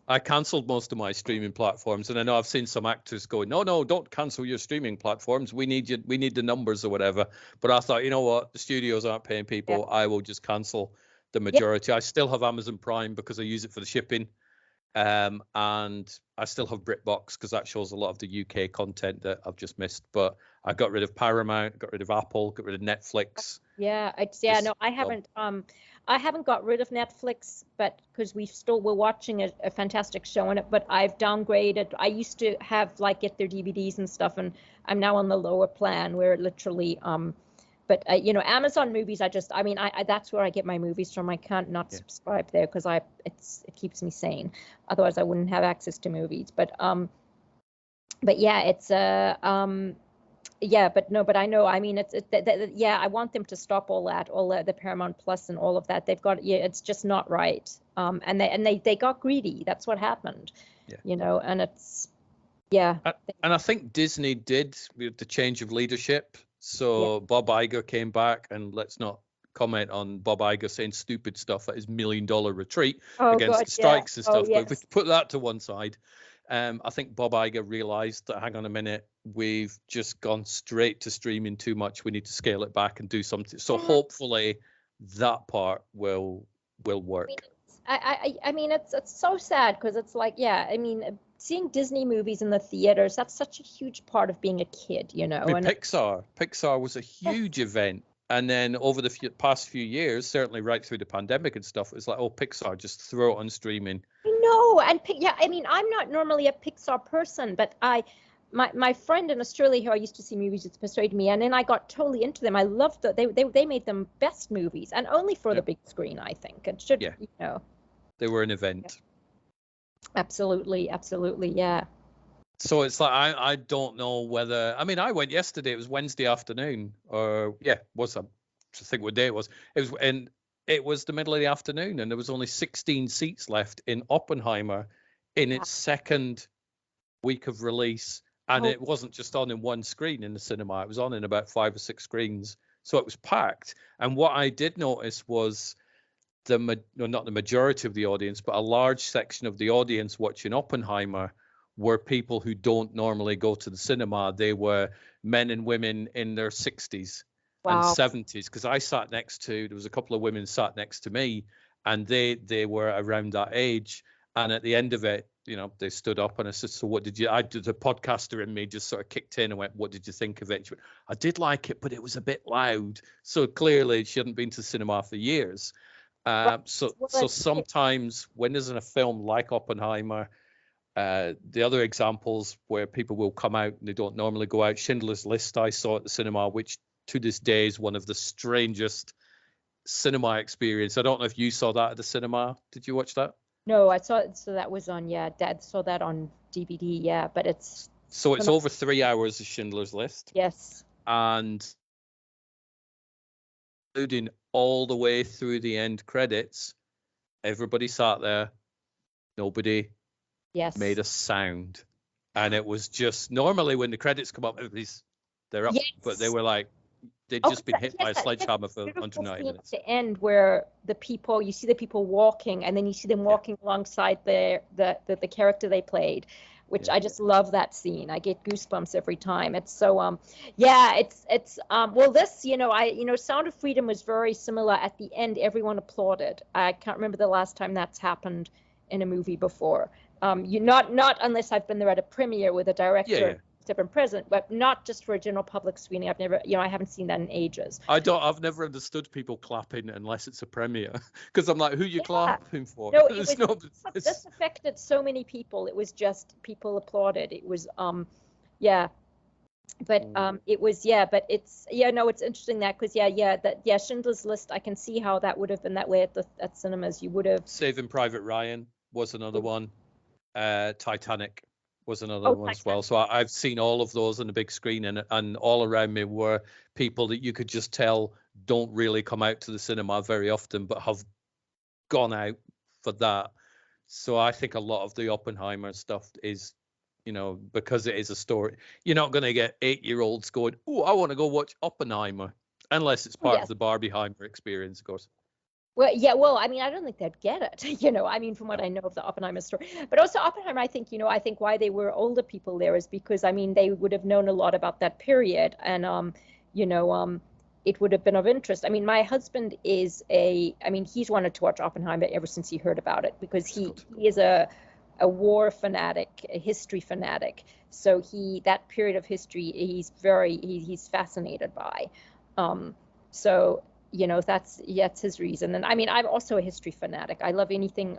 I cancelled most of my streaming platforms, and I know I've seen some actors go, no, don't cancel your streaming platforms. We need the numbers or whatever. But I thought, you know what, the studios aren't paying people. I will just cancel the majority. I still have Amazon Prime because I use it for the shipping, and I still have BritBox because that shows a lot of the UK content that I've just missed. But I got rid of Paramount, got rid of Apple, got rid of Netflix. I haven't got rid of Netflix, but because we're watching a fantastic show on it, but I've downgraded. I used to have get their DVDs and stuff, and I'm now on the lower plan where it literally but Amazon movies, I that's where I get my movies from. I can't not subscribe there because it keeps me sane. Otherwise I wouldn't have access to movies. But yeah, it's but I know. I mean, I want them to stop all the Paramount Plus and all of that. They've got it's just not right. And they got greedy. That's what happened. Yeah. And it's And I think Disney did with the change of leadership. So Bob Iger came back, and let's not comment on Bob Iger saying stupid stuff at his $1 million retreat against the strikes and stuff. But if we put that to one side. I think Bob Iger realized that, hang on a minute, we've just gone straight to streaming too much. We need to scale it back and do something. So hopefully that part will work. I mean, it's so sad because it's seeing Disney movies in the theaters, that's such a huge part of being a kid, And Pixar was a huge event. And then over the past few years, certainly right through the pandemic and stuff, it's like, oh, Pixar, just throw it on streaming. No, and I'm not normally a Pixar person, but my friend in Australia who I used to see movies just persuaded me, and then I got totally into them. I loved that they made them best movies, and only for the big screen. I think it should, They were an event. Absolutely, yeah. So it's like I don't know whether I went yesterday. It was Wednesday afternoon, or I think what day it was. It was the middle of the afternoon, and there was only 16 seats left in Oppenheimer in its second week of release. And it wasn't just on in one screen in the cinema. It was on in about 5 or 6 screens. So it was packed. And what I did notice was not the majority of the audience, but a large section of the audience watching Oppenheimer were people who don't normally go to the cinema. They were men and women in their 60s. And 70s, because there was a couple of women sat next to me, and they were around that age. And at the end of it, they stood up, and I said, so what did you, the podcaster in me just sort of kicked in and went, what did you think of it? She went, I did like it, but it was a bit loud. So clearly she hadn't been to cinema for years. So sometimes when there's a film like Oppenheimer, the other examples where people will come out and they don't normally go out, Schindler's List I saw at the cinema, which to this day is one of the strangest cinema experience. I don't know if you saw that at the cinema. Did you watch that? No, I saw it. So that was on, Dad saw that on DVD, but it's... So it's over 3 hours of Schindler's List. Yes. And including all the way through the end credits, everybody sat there. Nobody made a sound. And it was just, normally when the credits come up, they're up, but they were like, they'd just been hit by a sledgehammer for 190 minutes. At the end where you see the people walking, and then you see them walking alongside the character they played, which I just love that scene. I get goosebumps every time. It's so this, Sound of Freedom was very similar. At the end, everyone applauded. I can't remember the last time that's happened in a movie before. Not unless I've been there at a premiere with a director. Different present, but not just for a general public screening. I've never, I haven't seen that in ages. I've never understood people clapping unless it's a premiere, because I'm like, who you clapping for? No, this affected so many people. It was just people applauded. It was, But it was, but it's, no, it's interesting that, because Schindler's List, I can see how that would have been that way at cinemas. You would have. Saving Private Ryan was another one. Titanic was another one as well. So I've seen all of those on the big screen, and all around me were people that you could just tell don't really come out to the cinema very often, but have gone out for that. So I think a lot of the Oppenheimer stuff is, because it is a story. You're not going to get 8-year-olds going, "Oh, I want to go watch Oppenheimer," unless it's part of the Barbieheimer experience, of course. Well, I mean, I don't think they'd get it, I mean, from what I know of the Oppenheimer story. But also Oppenheimer, I think why they were older people there is because, I mean, they would have known a lot about that period, and, it would have been of interest. I mean, my husband he's wanted to watch Oppenheimer ever since he heard about it, because he is a war fanatic, a history fanatic. So that period of history, he's fascinated by. So, that's his reason. And I mean, I'm also a history fanatic. I love anything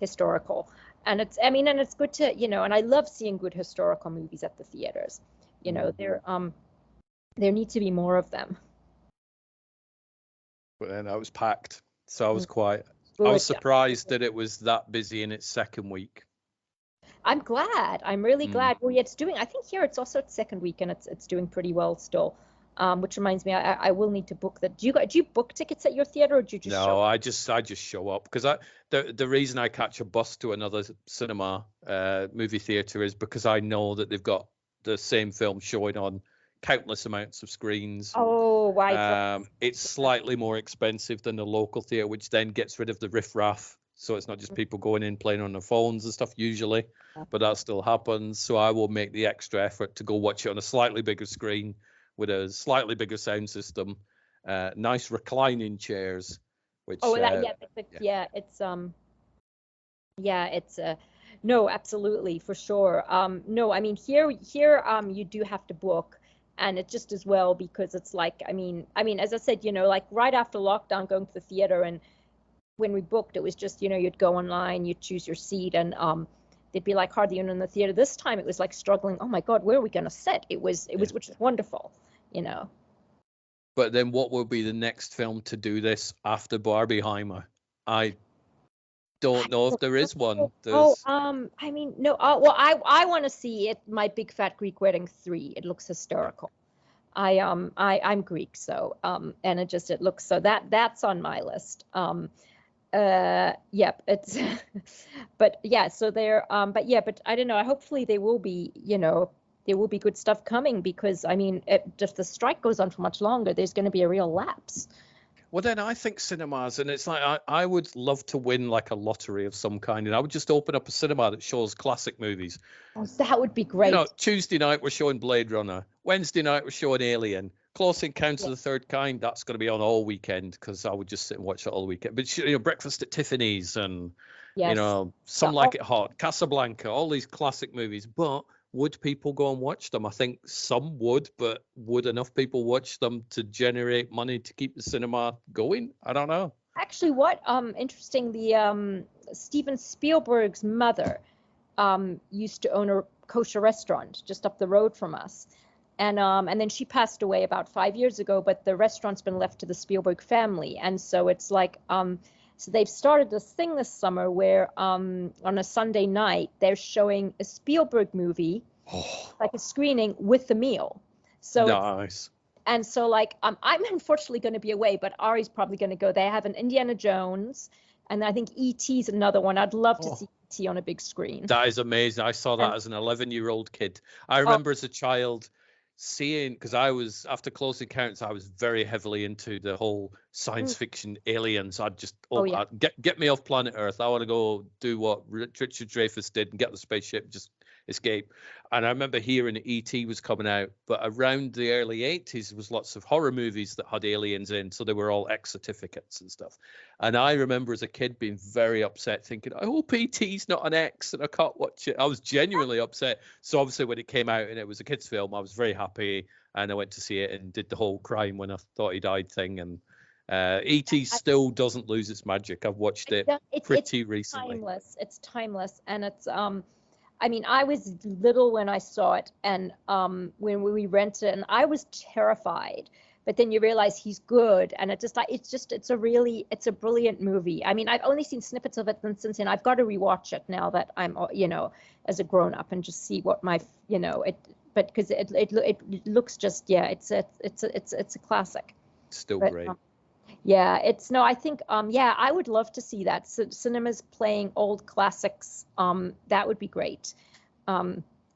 historical, and it's good to, and I love seeing good historical movies at the theaters. There need to be more of them. But then I was packed, so I was quiet. I was surprised that it was that busy in its second week. I'm glad. I'm really glad. Well, it's doing. I think here it's also its second week, and it's doing pretty well still. Which reminds me, I will need to book that. Do you book tickets at your theater, or do you just? No, show up? I just show up, because the reason I catch a bus to another cinema movie theater is because I know that they've got the same film showing on countless amounts of screens. Oh, right. It's slightly more expensive than the local theater, which then gets rid of the riffraff. So it's not just people going in playing on their phones and stuff usually, but that still happens. So I will make the extra effort to go watch it on a slightly bigger screen with a slightly bigger sound system, nice reclining chairs. Which no, absolutely, for sure. No, I mean, here you do have to book, and it's just as well, because it's like, I mean, as I said, like right after lockdown, going to the theater, and when we booked, it was just, you'd go online, you'd choose your seat, and they'd be like hardly anyone in the theater. This time it was like struggling. Oh my God, where are we going to sit? It was, which is wonderful, But then what will be the next film to do this after Barbieheimer? I don't know if there is one. I mean, no. Well, I want to see it. My Big Fat Greek Wedding 3. It looks hysterical. I'm Greek, so and it looks, so that's on my list. It's but yeah, so there but I don't know, hopefully there will be good stuff coming, because I mean, if the strike goes on for much longer, there's going to be a real lapse. Well, then I think cinemas, and it's like I would love to win like a lottery of some kind, and I would just open up a cinema that shows classic movies. Oh, that would be great. Tuesday night we're showing Blade Runner. Wednesday night we're showing Alien. Close Encounters of the Third Kind, that's going to be on all weekend, because I would just sit and watch that all weekend. But Breakfast at Tiffany's, and Some Like It Hot, Casablanca, all these classic movies. But would people go and watch them? I think some would, but would enough people watch them to generate money to keep the cinema going? I don't know. Actually, what interesting, the Steven Spielberg's mother used to own a kosher restaurant just up the road from us. And then she passed away about 5 years ago, but the restaurant's been left to the Spielberg family. And so it's like, so they've started this thing this summer where on a Sunday night, they're showing a Spielberg movie, like a screening with the meal. So nice. And so like, I'm unfortunately going to be away, but Ari's probably going to go. They have an Indiana Jones, and I think E.T.'s another one. I'd love to see E.T. on a big screen. That is amazing. I saw that as an 11-year-old kid. I remember as a child seeing, because I was, after Close Encounters, I was very heavily into the whole science fiction aliens. I'd just get me off planet Earth. I want to go do what Richard Dreyfuss did and get the spaceship, just escape. And I remember hearing E.T. was coming out, but around the early 80s was lots of horror movies that had aliens in, so they were all X certificates and stuff. And I remember as a kid being very upset, thinking, I hope E.T.'s not an X and I can't watch it. I was genuinely upset. So obviously when it came out and it was a kid's film, I was very happy, and I went to see it and did the whole crying when I thought he died thing. And E.T. still doesn't lose its magic. I've watched it pretty recently. It's timeless, and it's I mean, I was little when I saw it, and when we rented it, and I was terrified. But then you realize he's good, and it's a brilliant movie. I mean, I've only seen snippets of it since then. I've got to rewatch it now that I'm, as a grown up, and just see what my, but because it looks just, yeah, it's a classic. Still great. Yeah, I think, I would love to see that. Cinemas playing old classics, that would be great.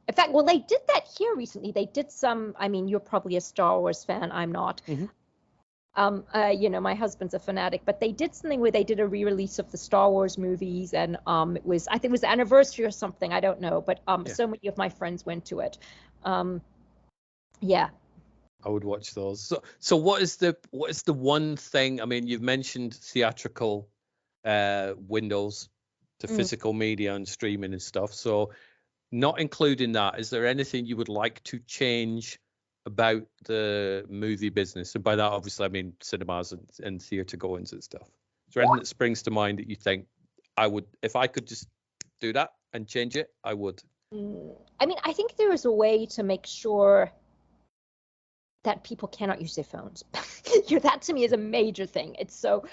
In fact, well, they did that here recently. They did some, I mean, you're probably a Star Wars fan. I'm not. Mm-hmm. My husband's a fanatic, but they did something where they did a re-release of the Star Wars movies, and I think it was the anniversary or something. I don't know, but so many of my friends went to it. Yeah. I would watch those. So what is the one thing? I mean, you've mentioned theatrical windows to physical media and streaming and stuff. So not including that, is there anything you would like to change about the movie business? And by that, obviously, I mean cinemas and theater goings and stuff. Is there anything that springs to mind that you think I would, if I could just do that and change it, I would? I mean, I think there is a way to make sure that people cannot use their phones. That to me is a major thing. It's so,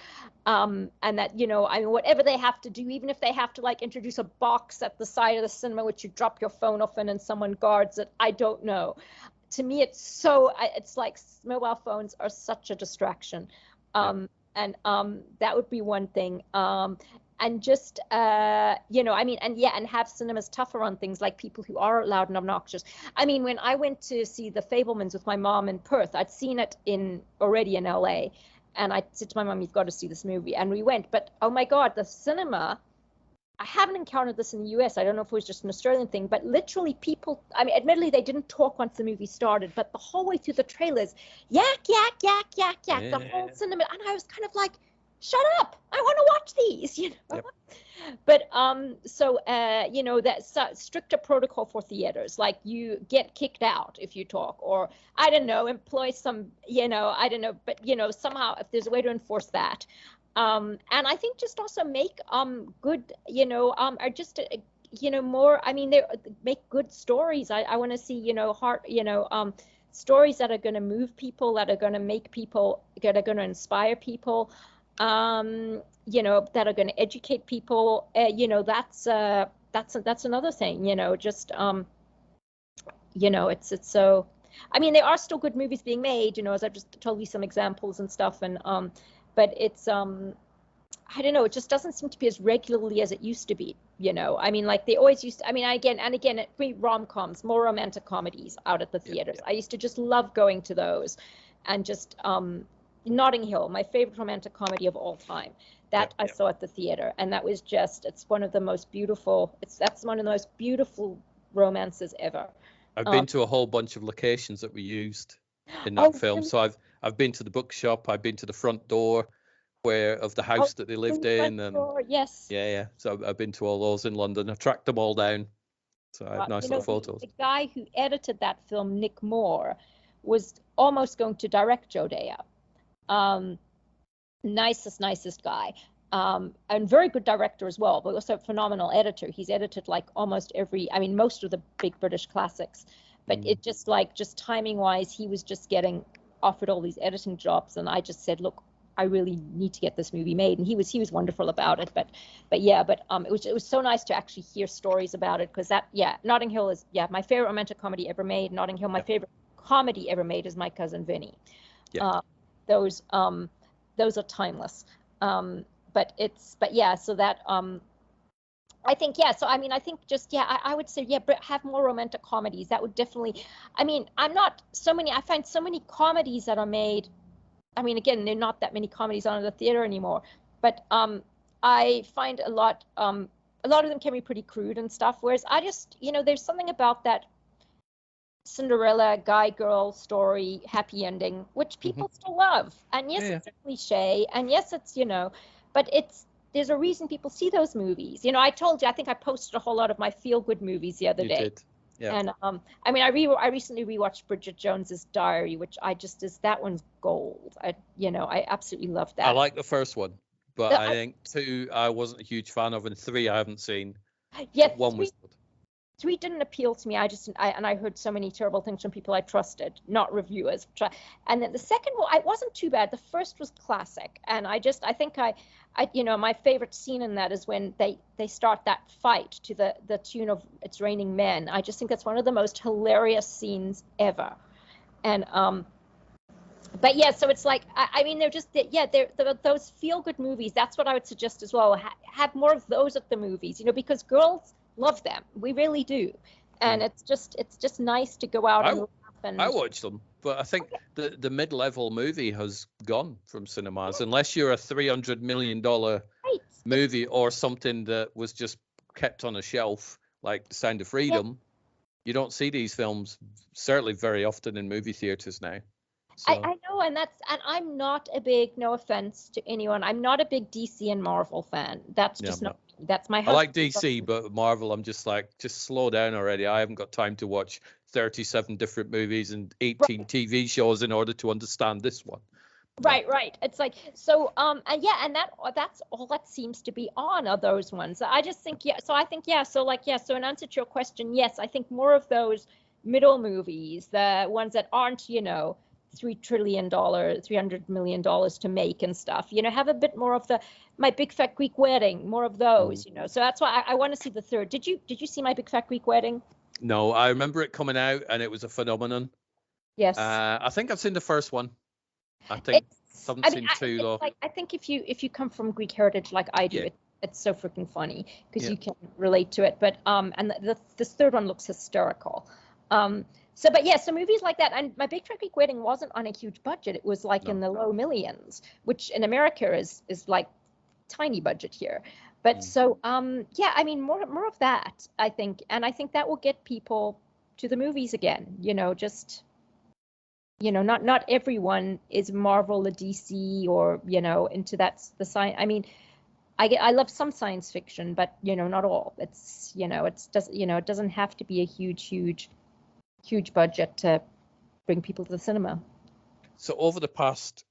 and that, I mean, whatever they have to do, even if they have to like introduce a box at the side of the cinema, which you drop your phone off in and someone guards it, I don't know. To me, it's like mobile phones are such a distraction. And that would be one thing. And just, I mean, and have cinemas tougher on things like people who are loud and obnoxious. I mean, when I went to see The Fabelmans with my mom in Perth, I'd seen it already in LA. And I said to my mom, you've got to see this movie. And we went. But, oh, my God, the cinema, I haven't encountered this in the US. I don't know if it was just an Australian thing. But literally people, I mean, admittedly, they didn't talk once the movie started. But the whole way through the trailers, yak, yak, yak, yak, yak, the whole cinema. And I was kind of like, shut up, I want to watch these, Yep. But that's stricter protocol for theaters, like you get kicked out if you talk, or I don't know, employ some, I don't know, but somehow if there's a way to enforce that, and I think just also make good, or just more, I mean, they make good stories. I want to see stories that are going to move people, that are going to make people, that are going to inspire people, that are going to educate people. That's another thing, just, it's so, I mean, there are still good movies being made, as I've just told you some examples and stuff. And, but it's, I don't know, it just doesn't seem to be as regularly as it used to be, I mean, like they always used to, I mean, again, rom-coms, more romantic comedies out at the theaters. I used to just love going to those, and just, Notting Hill, my favorite romantic comedy of all time, that I saw at the theater, and that was just, that's one of the most beautiful romances ever. I've been to a whole bunch of locations that were used in that film. So I've been to the bookshop, I've been to the front door of the house that they lived in, and yes, so I've been to all those in London. I've tracked them all down, so I have nice little photos. The guy who edited that film, Nick Moore, was almost going to direct Jodea. Nicest guy, and very good director as well, but also a phenomenal editor. He's edited like almost most of the big British classics, but it just timing wise, he was just getting offered all these editing jobs, and I just said, look, I really need to get this movie made, and he was wonderful about it. But it was so nice to actually hear stories about it, because Notting Hill is my favorite romantic comedy ever made. Notting Hill, my favorite comedy ever made is My Cousin Vinny. Those are timeless. So that I think so I mean, I think just I would say have more romantic comedies. That would definitely, I mean, I find so many comedies that are made, I mean, again, there are not that many comedies on in the theater anymore, but I find a lot of them can be pretty crude and stuff, whereas I just, there's something about that Cinderella guy girl story happy ending, which people still love, and it's a cliche, and it's but there's a reason people see those movies. I told you, I think I posted a whole lot of my feel good movies the other day. Did. Yeah. And I mean, I recently rewatched Bridget Jones's Diary, which that one's gold. I absolutely love that. I like the first one, but I think 2 I wasn't a huge fan of, and 3 I haven't seen. Yeah, one was good. 3 didn't appeal to me. I heard so many terrible things from people I trusted, not reviewers. And then the second one, it wasn't too bad. The first was classic, and I think my favorite scene in that is when they start that fight to the tune of "It's Raining Men." I just think that's one of the most hilarious scenes ever. And but yeah, so it's like they're just they're those feel good movies. That's what I would suggest as well. Have more of those at the movies, because girls love them. We really do, and it's just nice to go out and laugh. And I watch them, but I think the mid-level movie has gone from cinemas unless you're a $300 million movie or something that was just kept on a shelf like The Sound of Freedom. Yeah. You don't see these films certainly very often in movie theaters now. So. I know, and I'm not a big, no offense to anyone, I'm not a big DC and Marvel fan. That's just not. That's my. I like DC, but Marvel, I'm just like, just slow down already. I haven't got time to watch 37 different movies and 18 TV shows in order to understand this one. Right. It's like, so, and that's all that seems to be on are those ones. I just think, so in answer to your question, yes, I think more of those middle movies, the ones that aren't, $300 million to make and stuff, have a bit more of My Big Fat Greek Wedding, more of those, so that's why I want to see the third. Did you see My Big Fat Greek Wedding? No, I remember it coming out and it was a phenomenon. Yes. I think I've seen the first one. I haven't seen two though. Like, I think if you come from Greek heritage like I do, it's so freaking funny because you can relate to it. But and this third one looks hysterical. So movies like that, and My Big Fat Greek Wedding wasn't on a huge budget. It was like in the low millions, which in America is like tiny budget here. But more of that, I think, and I think that will get people to the movies again. Not everyone is Marvel or DC or into the science. I love some science fiction, but not all. It's it doesn't have to be a huge budget to bring people to the cinema. So over the past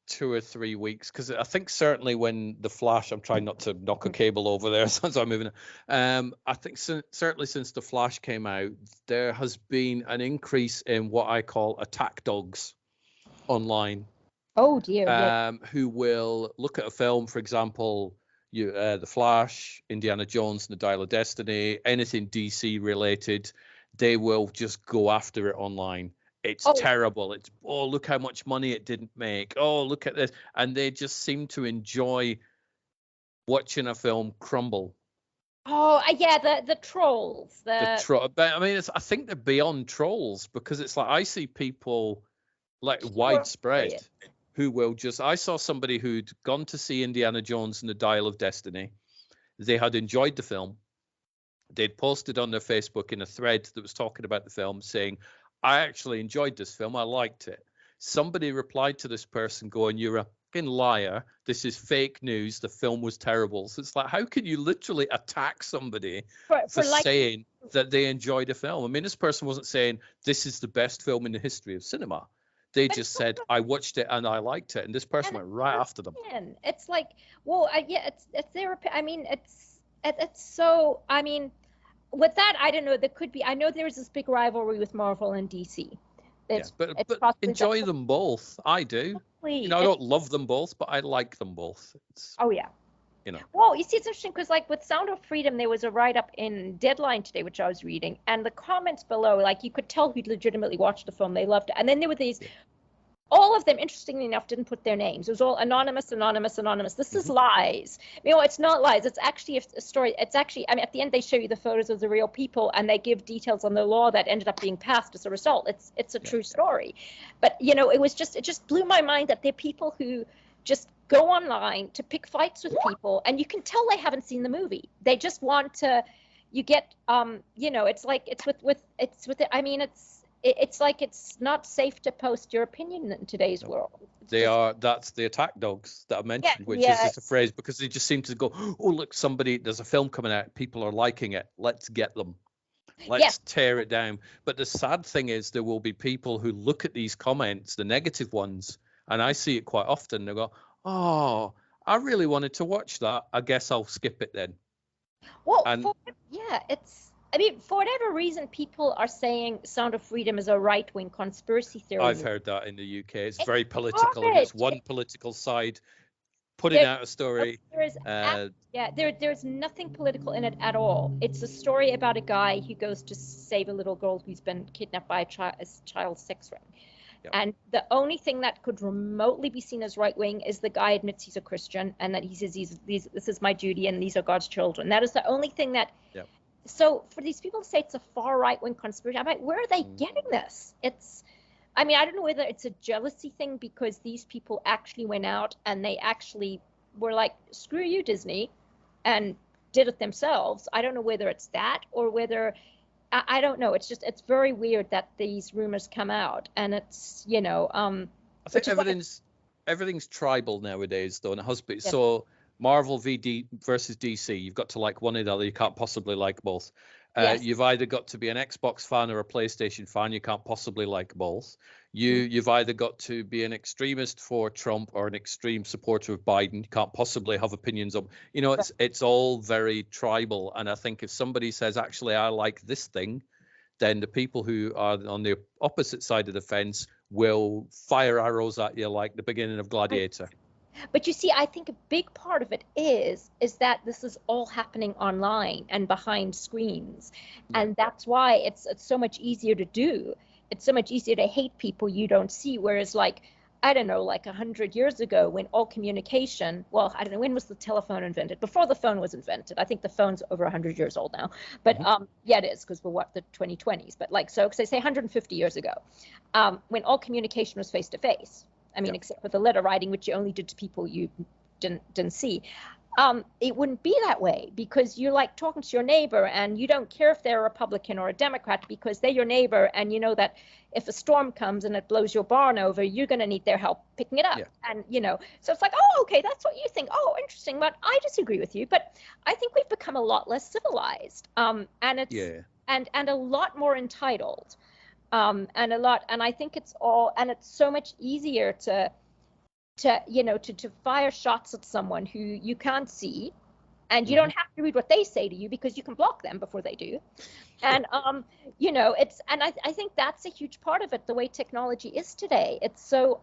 2 or 3 weeks, because I think certainly when The Flash, I'm trying not to knock a cable over there as I'm moving. I think certainly since The Flash came out, there has been an increase in what I call attack dogs online. Oh dear. Who will look at a film, for example, The Flash, Indiana Jones and the Dial of Destiny, anything DC related. They will just go after it online. It's terrible. It's, look how much money it didn't make. Oh, look at this. And they just seem to enjoy watching a film crumble. Oh, yeah, the trolls. But I think they're beyond trolls because it's like I see people like widespread who will just. I saw somebody who'd gone to see Indiana Jones and the Dial of Destiny. They had enjoyed the film. They'd posted on their Facebook in a thread that was talking about the film saying, I actually enjoyed this film. I liked it. Somebody replied to this person going, you're a fucking liar. This is fake news. The film was terrible. So it's like, how can you literally attack somebody for saying that they enjoyed a film? This person wasn't saying this is the best film in the history of cinema. They just said, I watched it and I liked it. And this person went right after them. It's like, it's their opinion. It's so, with that, I don't know, there could be, I know there's this big rivalry with Marvel and DC. But enjoy them both. I do. I don't love them both, but I like them both. Well, you see, it's interesting because like with Sound of Freedom, there was a write-up in Deadline today, which I was reading, and the comments below, like you could tell who'd legitimately watched the film. They loved it. And then there were these, all of them, interestingly enough, didn't put their names. It was all anonymous. This is lies. It's not lies. It's actually a story. It's actually, at the end, they show you the photos of the real people and they give details on the law that ended up being passed as a result. It's a true story. But, it just blew my mind that there are people who just go online to pick fights with people and you can tell they haven't seen the movie. They just want to, it's like, it's like it's not safe to post your opinion in today's world. That's the attack dogs that I mentioned, which is just a phrase because they just seem to go, oh, look, there's a film coming out. People are liking it. Let's get them. Let's tear it down. But the sad thing is there will be people who look at these comments, the negative ones, and I see it quite often. They go, oh, I really wanted to watch that. I guess I'll skip it then. Well, I mean, for whatever reason, people are saying Sound of Freedom is a right-wing conspiracy theory. I've heard that in the UK. It's very political, and garbage. it's one political side putting out a story. There's nothing political in it at all. It's a story about a guy who goes to save a little girl who's been kidnapped by a child sex ring. Yep. And the only thing that could remotely be seen as right-wing is the guy admits he's a Christian and that he says this is my duty and these are God's children. That is the only thing that. Yep. So for these people to say it's a far right-wing conspiracy, I'm like, where are they getting this? I mean, I don't know whether it's a jealousy thing because these people actually went out and they actually were like, screw you, Disney, and did it themselves. I don't know whether it's that or whether, I don't know. It's very weird that these rumors come out and it's, I think everything's tribal nowadays, though, and it has been. Yeah. So Marvel versus DC, you've got to like one or the other. You can't possibly like both. Yes. You've either got to be an Xbox fan or a PlayStation fan. You can't possibly like both. You've either got to be an extremist for Trump or an extreme supporter of Biden. You can't possibly have opinions on. It's all very tribal. And I think if somebody says, actually, I like this thing, then the people who are on the opposite side of the fence will fire arrows at you like the beginning of Gladiator. But you see, I think a big part of it is that this is all happening online and behind screens. Yeah. And that's why it's so much easier to do. It's so much easier to hate people you don't see. Whereas like, I don't know, like 100 years ago when all communication, well, I don't know, when was the telephone invented? Before the phone was invented. I think the phone's over 100 years old now. But yeah, it is because we're the 2020s. But like, so say 150 years ago, when all communication was face to face. I mean, except for the letter writing, which you only did to people you didn't see. It wouldn't be that way because you're like talking to your neighbor and you don't care if they're a Republican or a Democrat because they're your neighbor and you know that if a storm comes and it blows your barn over, you're going to need their help picking it up. Yeah. And, so it's like, oh, okay, that's what you think. Oh, interesting. But I disagree with you. But I think we've become a lot less civilized and it's and a lot more entitled. And I think it's so much easier to fire shots at someone who you can't see and you don't have to read what they say to you because you can block them before they do. And, I think that's a huge part of it, the way technology is today. It's so,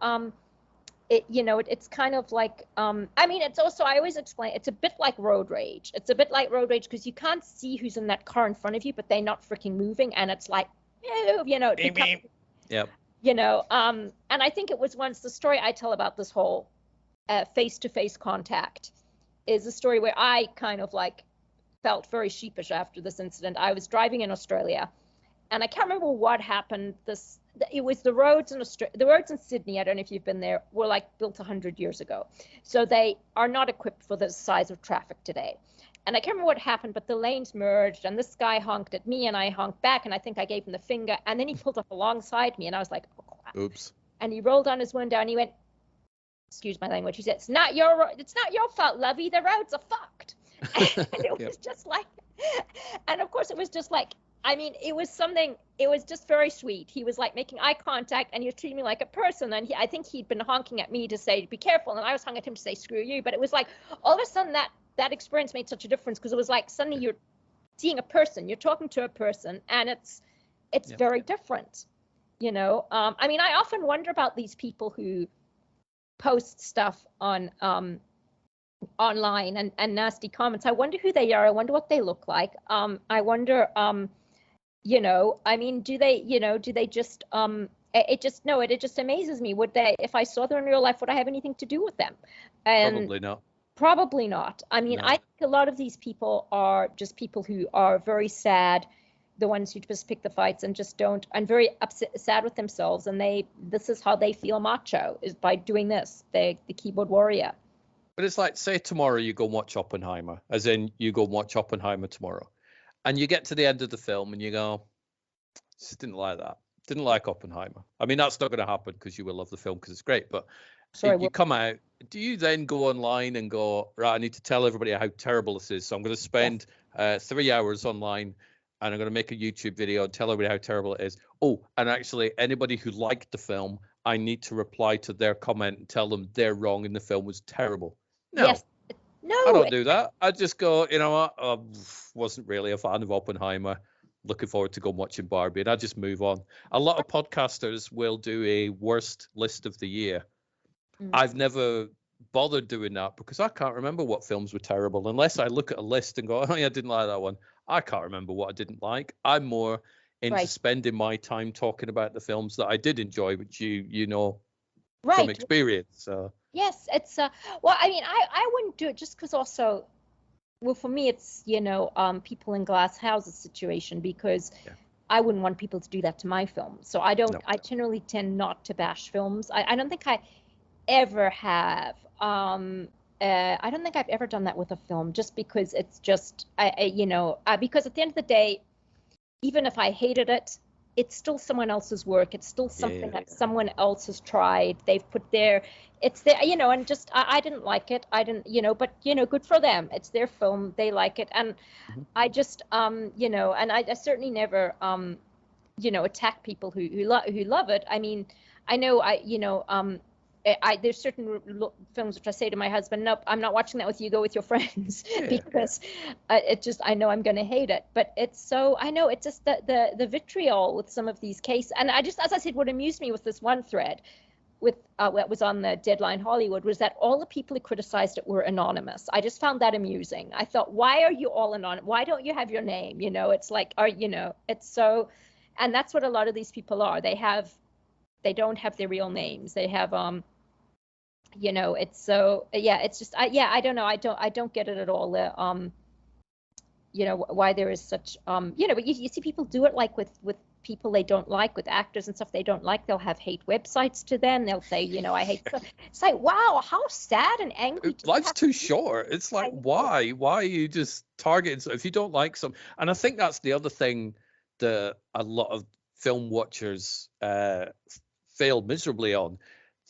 it's kind of like, it's also, I always explain, it's a bit like road rage. It's a bit like road rage because you can't see who's in that car in front of you, but they're not freaking moving. And it's like, Yep. And I think it was once the story I tell about this whole face-to-face contact is a story where I kind of like felt very sheepish after this incident. I was driving in Australia and I can't remember what happened. It was the roads in Sydney, I don't know if you've been there, were like built 100 years ago. So they are not equipped for the size of traffic today. And I can't remember what happened, but the lanes merged and this guy honked at me and I honked back and I think I gave him the finger and then he pulled up alongside me and I was like, oh, crap. Oops. And he rolled down his window and he went, excuse my language, he said, it's not your fault, lovey, the roads are fucked. And it was just like, and of course it was just like, it was just very sweet. He was like making eye contact and he was treating me like a person. And I think he'd been honking at me to say, be careful. And I was honking at him to say, screw you. But it was like, all of a sudden that experience made such a difference because it was like suddenly you're seeing a person, you're talking to a person, and it's very different, I often wonder about these people who post stuff on online and nasty comments. I wonder who they are. I wonder what they look like. I wonder, do they just it just amazes me. Would they, if I saw them in real life, would I have anything to do with them? And probably not. Probably not. No. I think a lot of these people are just people who are very sad, the ones who just pick the fights and just don't, and very sad with themselves. And this is how they feel macho, is by doing this, the keyboard warrior. But it's like, say tomorrow you go and watch Oppenheimer, as in you go and watch Oppenheimer tomorrow. And you get to the end of the film and you go, just didn't like that. Didn't like Oppenheimer. That's not going to happen because you will love the film because it's great. But you come out, do you then go online and go, right, I need to tell everybody how terrible this is. So I'm going to spend 3 hours online and I'm going to make a YouTube video and tell everybody how terrible it is. Oh, and actually anybody who liked the film, I need to reply to their comment and tell them they're wrong and the film was terrible. No, yes. No, I don't do that. I just go, you know what, I wasn't really a fan of Oppenheimer. looking forward to go and watching Barbie, and I just move on. A lot of podcasters will do a worst list of the year. I've never bothered doing that because I can't remember what films were terrible unless I look at a list and go, oh yeah, I didn't like that one. I can't remember what I didn't like. I'm more into spending my time talking about the films that I did enjoy, which you know from experience. So yes, it's well, I mean, I wouldn't do it just because also, well, for me it's people in glass houses situation, because I wouldn't want people to do that to my film. So I generally tend not to bash films. I don't think I ever have. I don't think I've ever done that with a film, just because it's just because at the end of the day, even if I hated it, it's still someone else's work. It's still something that someone else has tried. They've put it's there, and just I didn't like it. I didn't, but good for them. It's their film. They like it, and I just and I certainly never attack people who love it. I mean, I know there's certain films which I say to my husband, nope, I'm not watching that with you. Go with your friends, because I know I'm going to hate it. But it's so, I know it's just the vitriol with some of these cases. And as I said, what amused me with this one thread with what was on the Deadline Hollywood was that all the people who criticized it were anonymous. I just found that amusing. I thought, why are you all anonymous? Why don't you have your name? It's like, it's so, and that's what a lot of these people are. They don't have their real names. They have it's so, it's just, I don't know. I don't get it at all. Why there is such, but you see people do it like with people they don't like, with actors and stuff they don't like. They'll have hate websites to them. They'll say, I hate them. It's like, wow, how sad and angry. Life's too short. It's like, why are you just targeting? So if you don't like some, and I think that's the other thing that a lot of film watchers fail miserably on.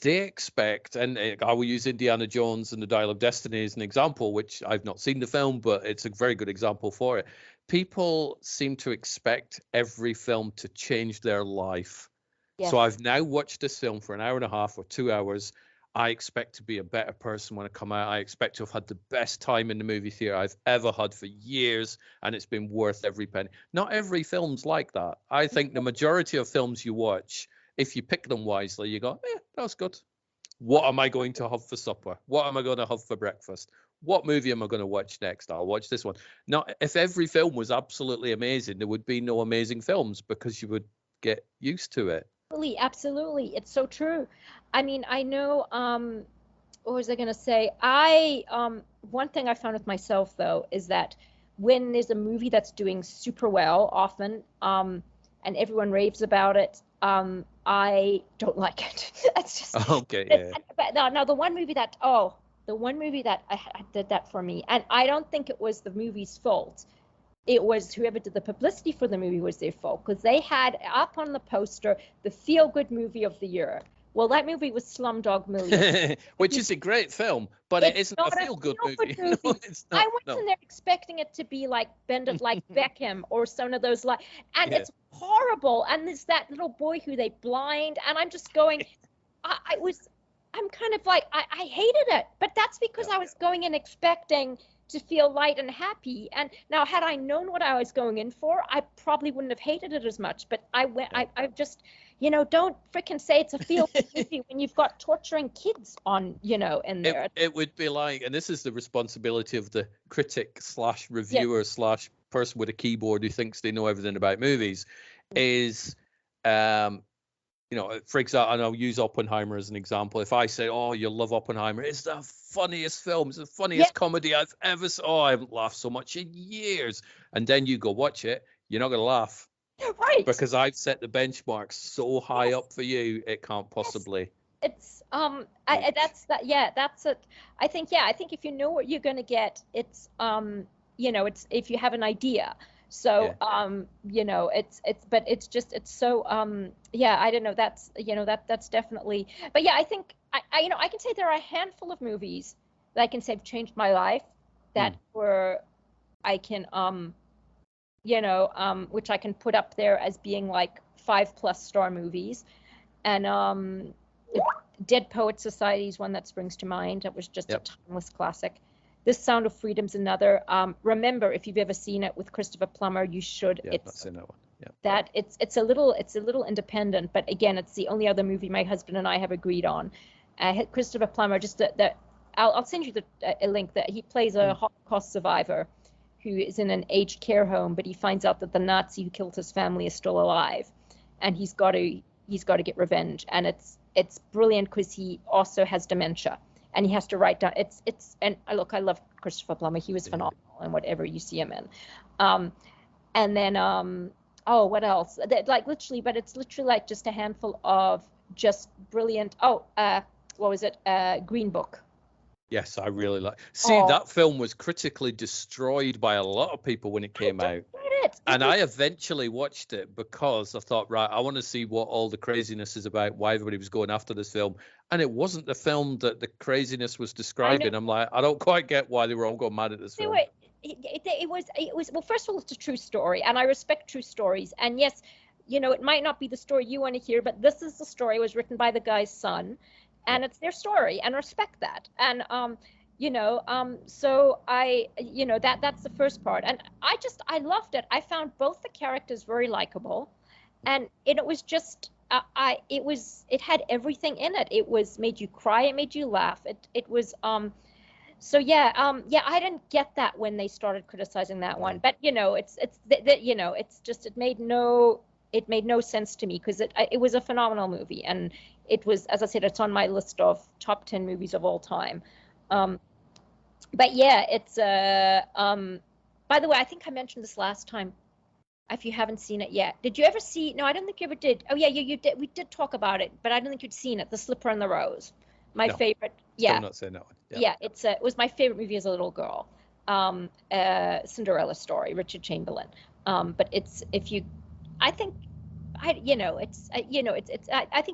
They expect, and I will use Indiana Jones and the Dial of Destiny as an example, which I've not seen the film, but it's a very good example for it. People seem to expect every film to change their life. Yes. So I've now watched this film for an hour and a half or 2 hours. I expect to be a better person when I come out. I expect to have had the best time in the movie theater I've ever had for years, and it's been worth every penny. Not every film's like that. I think the majority of films you watch, if you pick them wisely, you go, that was good. What am I going to have for supper? What am I going to have for breakfast? What movie am I going to watch next? I'll watch this one. Now, if every film was absolutely amazing, there would be no amazing films because you would get used to it. Absolutely. It's so true. I mean, I know, what was I going to say? One thing I found with myself, though, is that when there's a movie that's doing super well often, and everyone raves about it, I don't like it. That's just okay. But now the one movie that I did that for me, and I don't think it was the movie's fault. It was whoever did the publicity for the movie was their fault, because they had up on the poster the feel-good movie of the year. Well, that movie was Slumdog Millionaire, which is a great film, but it isn't a feel-good movie. No, it's not. I went in there expecting it to be like Bend It Like Beckham or some of those it's horrible. And there's that little boy who they blind, and I'm just going, I'm kind of like, I hated it, but that's because I was going in expecting to feel light and happy. And now, had I known what I was going in for, I probably wouldn't have hated it as much. But I just, don't freaking say it's a feel-good movie when you've got torturing kids on, in there. It would be like, and this is the responsibility of the critic / reviewer / person with a keyboard who thinks they know everything about movies, is, for example, and I'll use Oppenheimer as an example. If I say, oh, you'll love Oppenheimer, it's the funniest film, it's the funniest comedy I've ever saw. Oh, I haven't laughed so much in years. And then you go watch it, you're not going to laugh. Right. Because I've set the benchmark so high up for you, it can't possibly. It's that's it. I think if you know what you're going to get, it's it's if you have an idea. So but it's so I don't know, that's that's definitely, but I think I can say there are a handful of movies that I can say have changed my life that were I can which I can put up there as being like 5+ star movies. And Dead Poets Society is one that springs to mind. That was just a timeless classic. This Sound of Freedom's another. Remember, if you've ever seen it with Christopher Plummer, you should. Yeah, I've seen that one. Yeah. That it's a little independent, but again, it's the only other movie my husband and I have agreed on. Christopher Plummer, just I'll send you a link that he plays a Holocaust survivor who is in an aged care home, but he finds out that the Nazi who killed his family is still alive, and he's got to get revenge, and it's brilliant because he also has dementia. And he has to write down. And look, I love Christopher Plummer. He was phenomenal in whatever you see him in. And then what else? Literally, but it's literally like just a handful of just brilliant. What was it? Green Book. Yes, I really like. See, that film was critically destroyed by a lot of people when it came out. And I eventually watched it because I thought, right, I want to see what all the craziness is about, why everybody was going after this film. And it wasn't the film that the craziness was describing. I'm like, I don't quite get why they were all going mad at this film. It was well, first of all, it's a true story, and I respect true stories. And yes, it might not be the story you want to hear, but this is the story. It was written by the guy's son, and it's their story, and respect that. And so I, that's the first part. And I loved it. I found both the characters very likable, and it was just, it had everything in it. It made you cry. It made you laugh. It was, I didn't get that when they started criticizing that one, but it made no sense to me because it was a phenomenal movie. And it was, as I said, it's on my list of top 10 movies of all time. But yeah, it's by the way, I think I mentioned this last time. If you haven't seen it yet, did you ever see? No, I don't think you ever did. Oh yeah, you did. We did talk about it, but I don't think you'd seen it. The Slipper and the Rose, my favorite. Yeah, still not saying that one. Yeah, it was my favorite movie as a little girl. Cinderella story, Richard Chamberlain. But I think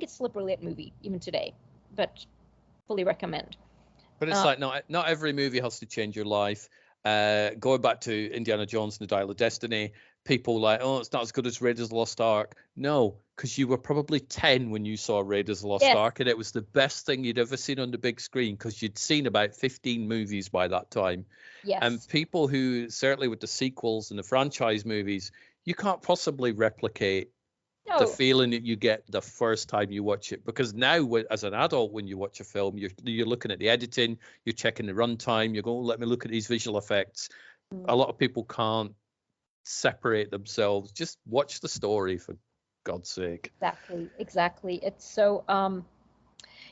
it's still a brilliant movie even today, but fully recommend. But it's like not every movie has to change your life. Going back to Indiana Jones and the Dial of Destiny, people like, oh, it's not as good as Raiders of the Lost Ark. No, because you were probably 10 when you saw Raiders of the Lost Ark, and it was the best thing you'd ever seen on the big screen because you'd seen about 15 movies by that time. Yes. And people who, certainly with the sequels and the franchise movies, you can't possibly replicate the feeling that you get the first time you watch it, because now as an adult, when you watch a film, you're looking at the editing, you're checking the runtime, you're going, let me look at these visual effects. A lot of people can't separate themselves. Just watch the story, for God's sake. Exactly. It's so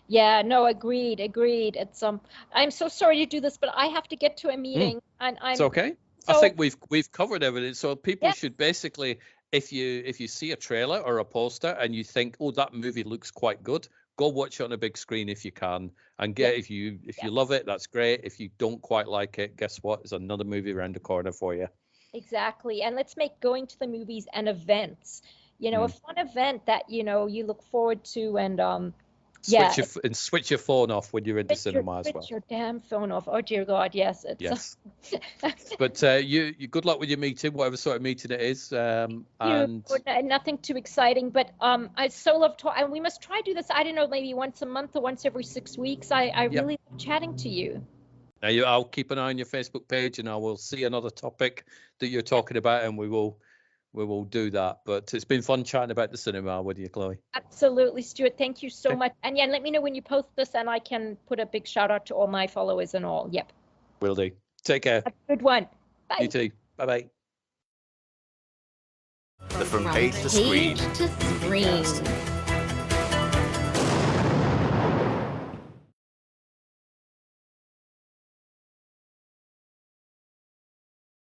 agreed. It's I'm so sorry to do this, but I have to get to a meeting. And it's okay. So, I think we've covered everything, so people should basically, if you see a trailer or a poster and you think, oh, that movie looks quite good, go watch it on a big screen if you can, and if you love it, that's great. If you don't quite like it, guess what? There's another movie around the corner for you. Exactly. And let's make going to the movies an event. A fun event that you look forward to, and switch your phone off when you're in the cinema as well. Switch your damn phone off. Oh dear God, yes. Yes. But you good luck with your meeting, whatever sort of meeting it is. And nothing too exciting, but I so love talking. And we must try to do this. I don't know, maybe once a month or once every 6 weeks. I really love chatting to you. Now I'll keep an eye on your Facebook page, and I will see another topic that you're talking about, and we will do that. But it's been fun chatting about the cinema with you, Chloe. Absolutely, Stuart. Thank you so much. And let me know when you post this, and I can put a big shout out to all my followers and all. Yep. Will do. Take care. Have a good one. Bye. You too. Bye-bye. The From Page to Screen Movie Podcast.